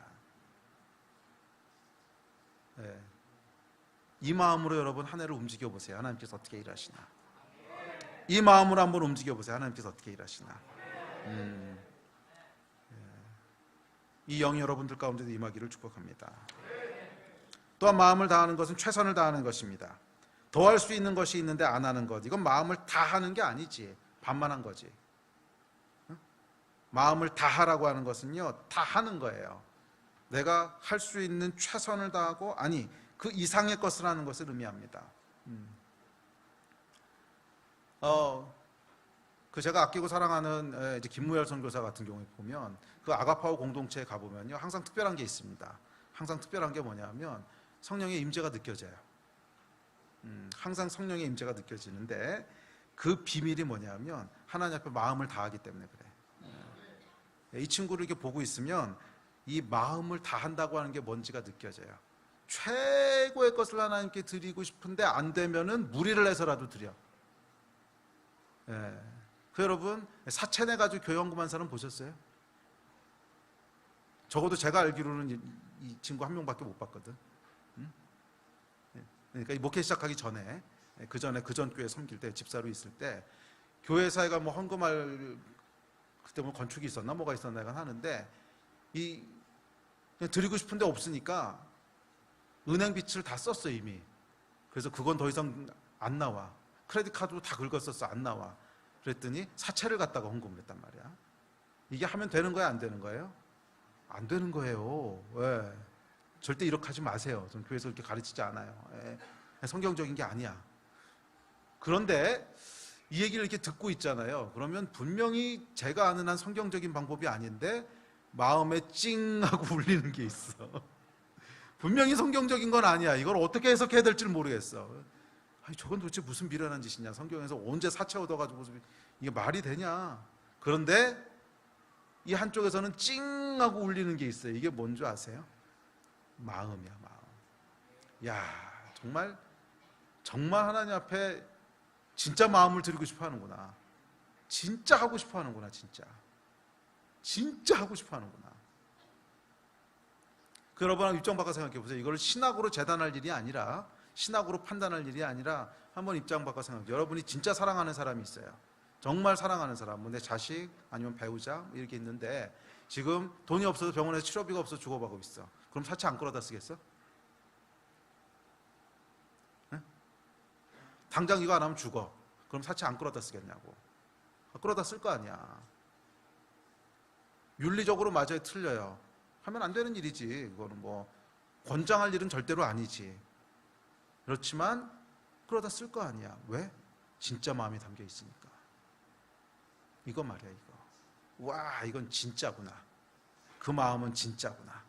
네. 이 마음으로 여러분 한 해를 움직여 보세요. 하나님께서 어떻게 일하시나. 이 마음으로 한번 움직여 보세요. 하나님께서 어떻게 일하시나. 이 영이 여러분들 가운데도 임하기를 축복합니다. 또한 마음을 다하는 것은 최선을 다하는 것입니다. 더 할 수 있는 것이 있는데 안 하는 것, 이건 마음을 다 하는 게 아니지. 반만 한 거지. 마음을 다하라고 하는 것은요, 다 하는 거예요. 내가 할 수 있는 최선을 다하고, 아니 그 이상의 것을 하는 것을 의미합니다. 그 제가 아끼고 사랑하는 이제 김무열 선교사 같은 경우에 보면 그 아가파오 공동체에 가보면요, 항상 특별한 게 있습니다. 항상 특별한 게 뭐냐면 성령의 임재가 느껴져요. 항상 성령의 임재가 느껴지는데 그 비밀이 뭐냐면 하나님 앞에 마음을 다하기 때문에 그래. 이 친구를 이렇게 보고 있으면 이 마음을 다한다고 하는 게 뭔지가 느껴져요. 최고의 것을 하나님께 드리고 싶은데 안 되면은 무리를 해서라도 드려. 예. 그 여러분 사채내 가지고 교회 헌금한 사람 보셨어요? 적어도 제가 알기로는 이 친구 한 명밖에 못 봤거든. 그러니까 이 목회 시작하기 전에 그 전 교회 섬길 때 집사로 있을 때 교회 사회가 뭐 헌금할 그때 뭐 건축이 있었나 뭐가 있었나 약간 하는데 이 그냥 드리고 싶은데 없으니까 은행 빚을 다 썼어 이미. 그래서 그건 더 이상 안 나와. 크레딧 카드도 다 긁었었어 안 나와. 그랬더니 사채를 갖다가 헌금을 했단 말이야. 이게 하면 되는 거야 안 되는 거예요? 안 되는 거예요. 왜? 절대 이렇게 하지 마세요. 전 교회에서 그렇게 가르치지 않아요. 성경적인 게 아니야. 그런데 이 얘기를 이렇게 듣고 있잖아요. 그러면 분명히 제가 아는 한 성경적인 방법이 아닌데 마음에 찡하고 울리는 게 있어. 분명히 성경적인 건 아니야. 이걸 어떻게 해석해야 될지 모르겠어. 아니, 저건 도대체 무슨 미련한 짓이냐. 성경에서 언제 사채 얻어가지고 이게 말이 되냐. 그런데 이 한쪽에서는 찡하고 울리는 게 있어요. 이게 뭔 줄 아세요? 마음이야, 마음. 야, 정말 하나님 앞에 진짜 마음을 드리고 싶어 하는구나. 진짜 하고 싶어 하는구나, 진짜 하고 싶어 하는구나. 그 여러분 입장 바꿔 생각해 보세요. 이걸 신학으로 재단할 일이 아니라, 신학으로 판단할 일이 아니라 한번 입장 바꿔 생각해 보세요. 여러분이 진짜 사랑하는 사람이 있어요. 정말 사랑하는 사람, 뭐 내 자식 아니면 배우자 이렇게 있는데 지금 돈이 없어서 병원에서 치료비가 없어서 죽어가고 있어. 그럼 사채 안 끌어다 쓰겠어? 네? 당장 이거 안 하면 죽어. 그럼 사채 안 끌어다 쓰겠냐고. 끌어다 쓸 거 아니야. 윤리적으로 맞아요, 틀려요. 하면 안 되는 일이지. 그거는 뭐 권장할 일은 절대로 아니지. 그렇지만 끌어다 쓸 거 아니야. 왜? 진짜 마음이 담겨 있으니까. 이거 말이야, 이거. 와, 이건 진짜구나. 그 마음은 진짜구나.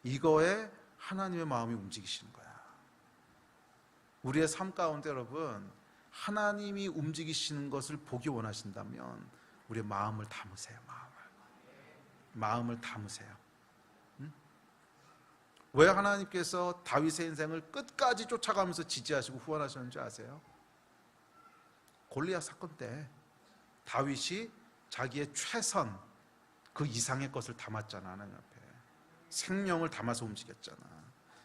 이거에 하나님의 마음이 움직이시는 거야. 우리의 삶 가운데 여러분, 하나님이 움직이시는 것을 보기 원하신다면 우리의 마음을 담으세요. 마음을 담으세요. 응? 왜 하나님께서 다윗의 인생을 끝까지 쫓아가면서 지지하시고 후원하셨는지 아세요? 골리앗 사건 때 다윗이 자기의 최선 그 이상의 것을 담았잖아. 하나님 앞에 생명을 담아서 움직였잖아.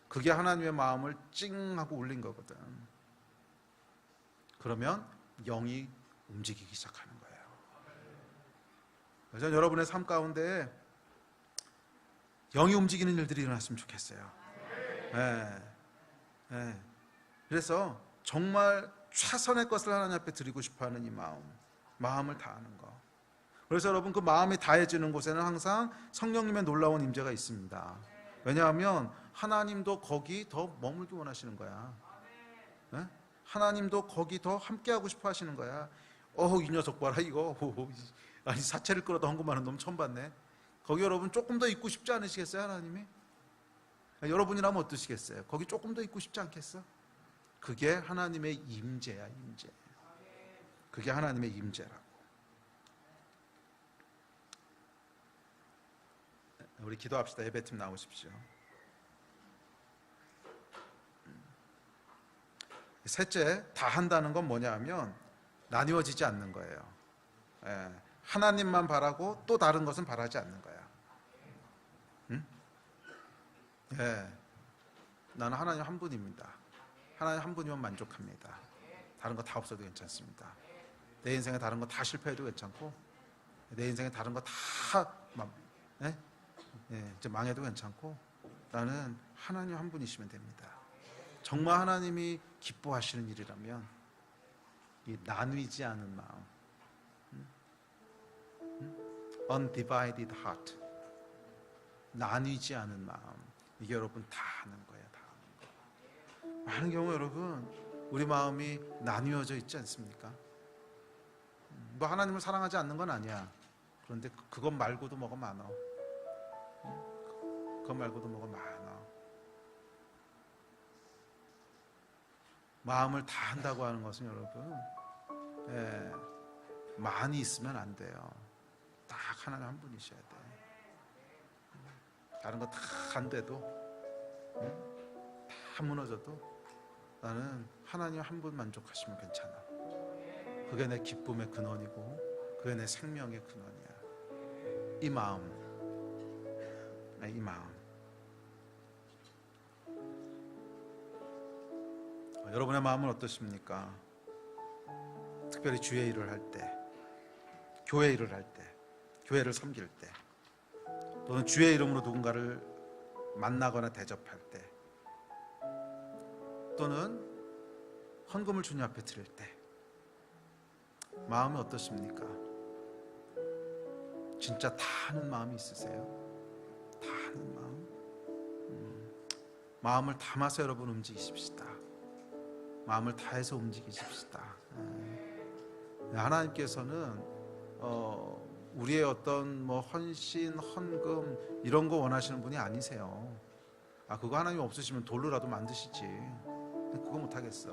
그게 하나님의 마음을 찡하고 울린 거거든. 그러면 영이 움직이기 시작하는 거예요. 그래서 여러분의 삶 가운데 영이 움직이는 일들이 일어났으면 좋겠어요. 그래서 정말 최선의 것을 하나님 앞에 드리고 싶어하는 이 마음을 다하는 거. 그래서 여러분 그 마음이 다해지는 곳에는 항상 성령님의 놀라운 임재가 있습니다. 왜냐하면 하나님도 거기 더 머물기 원하시는 거야. 하나님도 거기 더 함께하고 싶어 하시는 거야. 이 녀석 봐라 이거. 아니 사채를 끌어다 헌금하는 놈 처음 봤네. 거기 여러분 조금 더 있고 싶지 않으시겠어요? 하나님이? 여러분이라면 어떠시겠어요? 거기 조금 더 있고 싶지 않겠어? 그게 하나님의 임재야, 임재. 그게 하나님의 임재라고. 우리 기도합시다. 예배팀 나오십시오. 셋째, 다 한다는 건 뭐냐면 나뉘어지지 않는 거예요. 하나님만 바라고 또 다른 것은 바라지 않는 거야. 나는 하나님 한 분입니다. 하나님 한 분이면 만족합니다. 다른 거 다 없어도 괜찮습니다. 내 인생에 다른 거 다 실패해도 괜찮고 내 인생에 다른 거 다 이제 망해도 괜찮고 나는 하나님 한 분이시면 됩니다. 정말 하나님이 기뻐하시는 일이라면 이 나뉘지 않은 마음, undivided heart, 나뉘지 않은 마음, 이게 여러분 다 하는 거예요. 다 하는 거. 많은 경우 여러분 우리 마음이 나뉘어져 있지 않습니까? 뭐 하나님을 사랑하지 않는 건 아니야. 그런데 그것 말고도 뭐가 많아. 그것 말고도 뭐가 많아. 마음을 다 한다고 하는 것은 여러분, 많이 있으면 안 돼요. 딱 하나님 한 분이셔야 돼. 다른 거 다 안 돼도, 다 무너져도 나는 하나님 한 분 만족하시면 괜찮아. 그게 내 기쁨의 근원이고 그게 내 생명의 근원이야. 이 마음, 이 마음. 여러분의 마음은 어떠십니까? 특별히 주의 일을 할 때, 교회 일을 할 때, 교회를 섬길 때, 또는 주의 이름으로 누군가를 만나거나 대접할 때, 또는 헌금을 주님 앞에 드릴 때 마음이 어떠십니까? 진짜 다 하는 마음이 있으세요? 다 하는 마음? 마음을 담아서 여러분 움직이십시다. 마음을 다해서 움직이십시다. 하나님께서는 우리의 어떤 뭐 헌신, 헌금 이런 거 원하시는 분이 아니세요. 그거 하나님 없으시면 돌로라도 만드시지. 그거 못하겠어.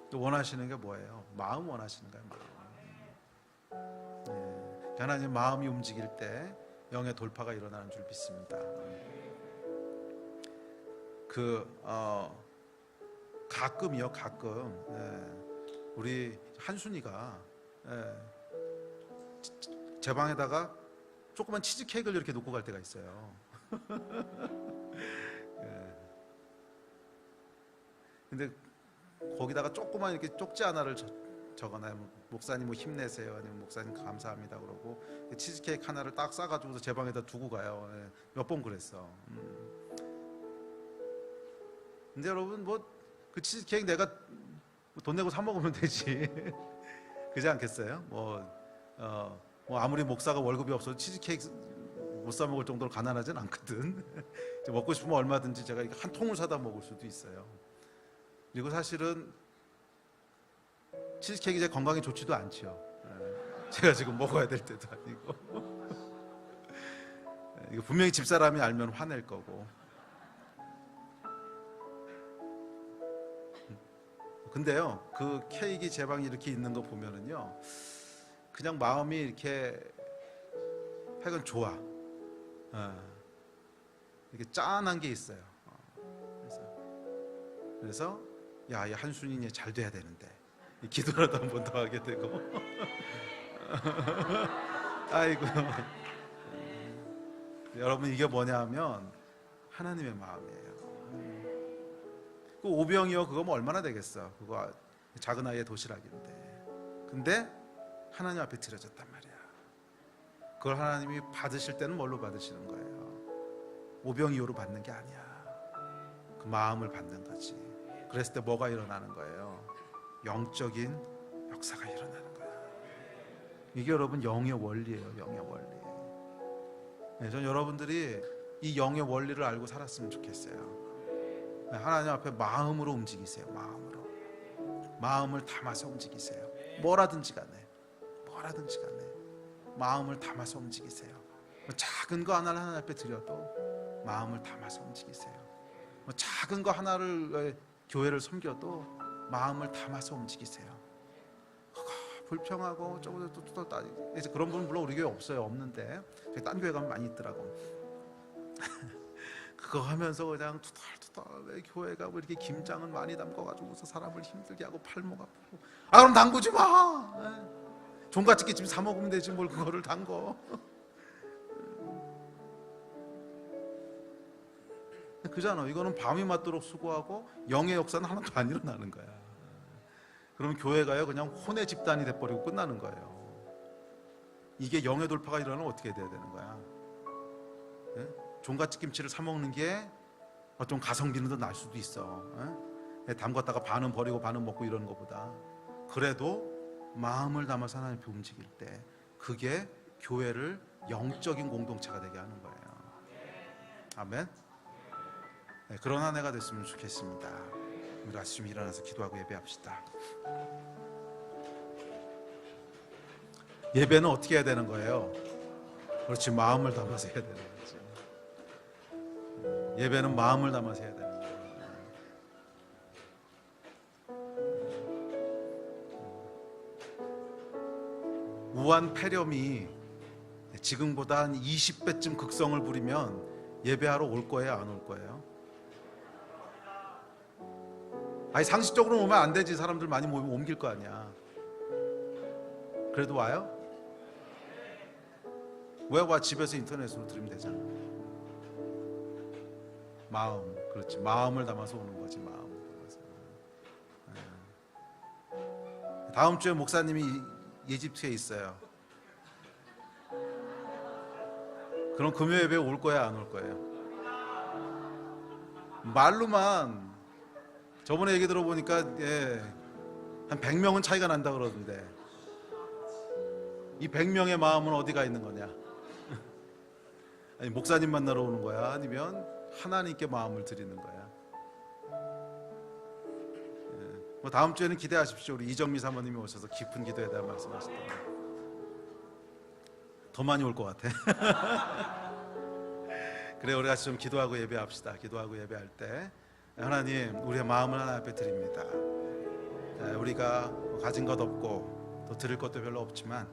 또 원하시는 게 뭐예요? 마음 원하시는 거예요. 마음. 하나님 마음이 움직일 때 영의 돌파가 일어나는 줄 믿습니다. 가끔이요, 가끔 우리 한순이가 제 방에다가 조그만 치즈케이크를 이렇게 놓고 갈 때가 있어요. 근데 거기다가 조그만 이렇게 쪽지 하나를 적어놔요. 목사님 뭐 힘내세요, 아니면 목사님 감사합니다 그러고 치즈케이크 하나를 딱 싸가지고서 제 방에다 두고 가요. 몇 번 그랬어. 근데 여러분 뭐 그 치즈케이크 내가 돈 내고 사 먹으면 되지. 그렇지 않겠어요? 뭐 아무리 목사가 월급이 없어도 치즈케이크 못 사 먹을 정도로 가난하진 않거든. 먹고 싶으면 얼마든지 제가 한 통을 사다 먹을 수도 있어요. 그리고 사실은 치즈케이크 제 건강에 좋지도 않죠. 제가 지금 먹어야 될 때도 아니고. 이거 분명히 집사람이 알면 화낼 거고. 근데요, 그 케이크 제 방에 이렇게 있는 거 보면은요, 그냥 마음이 이렇게 하여간 좋아. 이렇게 짠한 게 있어요. 그래서 야, 이 한순이 잘 돼야 되는데 기도라도 한 번 더 하게 되고. 아이고. 여러분 이게 뭐냐면 하나님의 마음이에요. 그 오병이어 그거 뭐 얼마나 되겠어. 그거 작은 아이의 도시락인데. 근데 하나님 앞에 드려졌단 말이야. 그걸 하나님이 받으실 때는 뭘로 받으시는 거예요? 오병이어로 받는 게 아니야. 그 마음을 받는 거지. 그랬을 때 뭐가 일어나는 거예요? 영적인 역사가 일어나는 거야. 이게 여러분 영의 원리예요. 영의 원리. 저는 여러분들이 이 영의 원리를 알고 살았으면 좋겠어요. 하나님 앞에 마음으로 움직이세요. 마음을 담아서 움직이세요. 뭐라든지 간에 마음을 담아서 움직이세요. 작은 거 하나를 하나님 앞에 드려도 마음을 담아서 움직이세요. 작은 거 하나를 교회를 섬겨도 마음을 담아서 움직이세요. 불평하고 이제 그런 분은 물론 우리 교회 없어요. 없는데 딴 교회 가면 많이 있더라고. 그거 하면서 그냥 투덜투덜 교회가 뭐 이렇게 김장은 많이 담궈가지고서 사람을 힘들게 하고 팔목 아프고. 그럼 담그지 마. 종갓집게 집 사 먹으면 되지 뭘 그거를 담궈. 그잖아. 이거는 밤이 맞도록 수고하고 영의 역사는 하나도 안 일어나는 거야. 그러면 교회가요 그냥 혼의 집단이 돼버리고 끝나는 거예요. 이게 영의 돌파가 일어나면 어떻게 돼야 되는 거야? 종갓집 김치를 사 먹는 게 좀 가성비는 더 날 수도 있어. 담갔다가 반은 버리고 반은 먹고 이러는 것보다. 그래도 마음을 담아서 하나님 앞에 움직일 때 그게 교회를 영적인 공동체가 되게 하는 거예요. 아멘. 그런 한 해가 됐으면 좋겠습니다. 우리 아침 일어나서 기도하고 예배합시다. 예배는 어떻게 해야 되는 거예요? 그렇지, 마음을 담아서 해야 되는 거지. 예배는 마음을 담아서 해야 되는 거예요. 우한 폐렴이 지금보다 한 20배쯤 극성을 부리면 예배하러 올 거예요, 안 올 거예요? 아니, 상식적으로 오면 안 되지. 사람들 많이 모이면 옮길 거 아니야. 그래도 와요? 왜 와? 집에서 인터넷으로 들으면 되잖아. 마음, 그렇지. 마음을 담아서 오는 거지. 마음을 담아서. 다음 주에 목사님이 이집트에 있어요. 그럼 금요 예배에 올 거야, 안 올 거예요? 말로만. 저번에 얘기 들어보니까 한 100명은 차이가 난다 그러던데, 이 100명의 마음은 어디가 있는 거냐? 아니, 목사님 만나러 오는 거야? 아니면 하나님께 마음을 드리는 거야? 뭐 다음 주에는 기대하십시오. 우리 이정미 사모님이 오셔서 깊은 기도에 대한 말씀하시더라고요. 더 많이 올 것 같아. 그래, 우리 같이 좀 기도하고 예배합시다. 기도하고 예배할 때 하나님, 우리의 마음을 하나님 앞에 드립니다. 우리가 가진 것 없고 또 드릴 것도 별로 없지만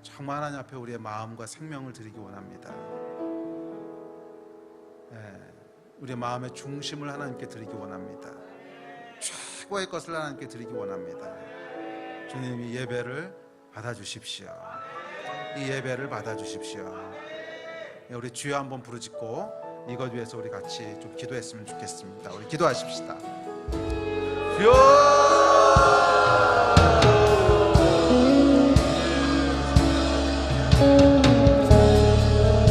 정말 하나님 앞에 우리의 마음과 생명을 드리기 원합니다. 우리의 마음의 중심을 하나님께 드리기 원합니다. 최고의 것을 하나님께 드리기 원합니다. 주님, 이 예배를 받아주십시오. 이 예배를 받아주십시오. 우리 주여 한번 부르짖고 이것 위해서 우리 같이 좀 기도했으면 좋겠습니다. 우리 기도하십시다. 주여!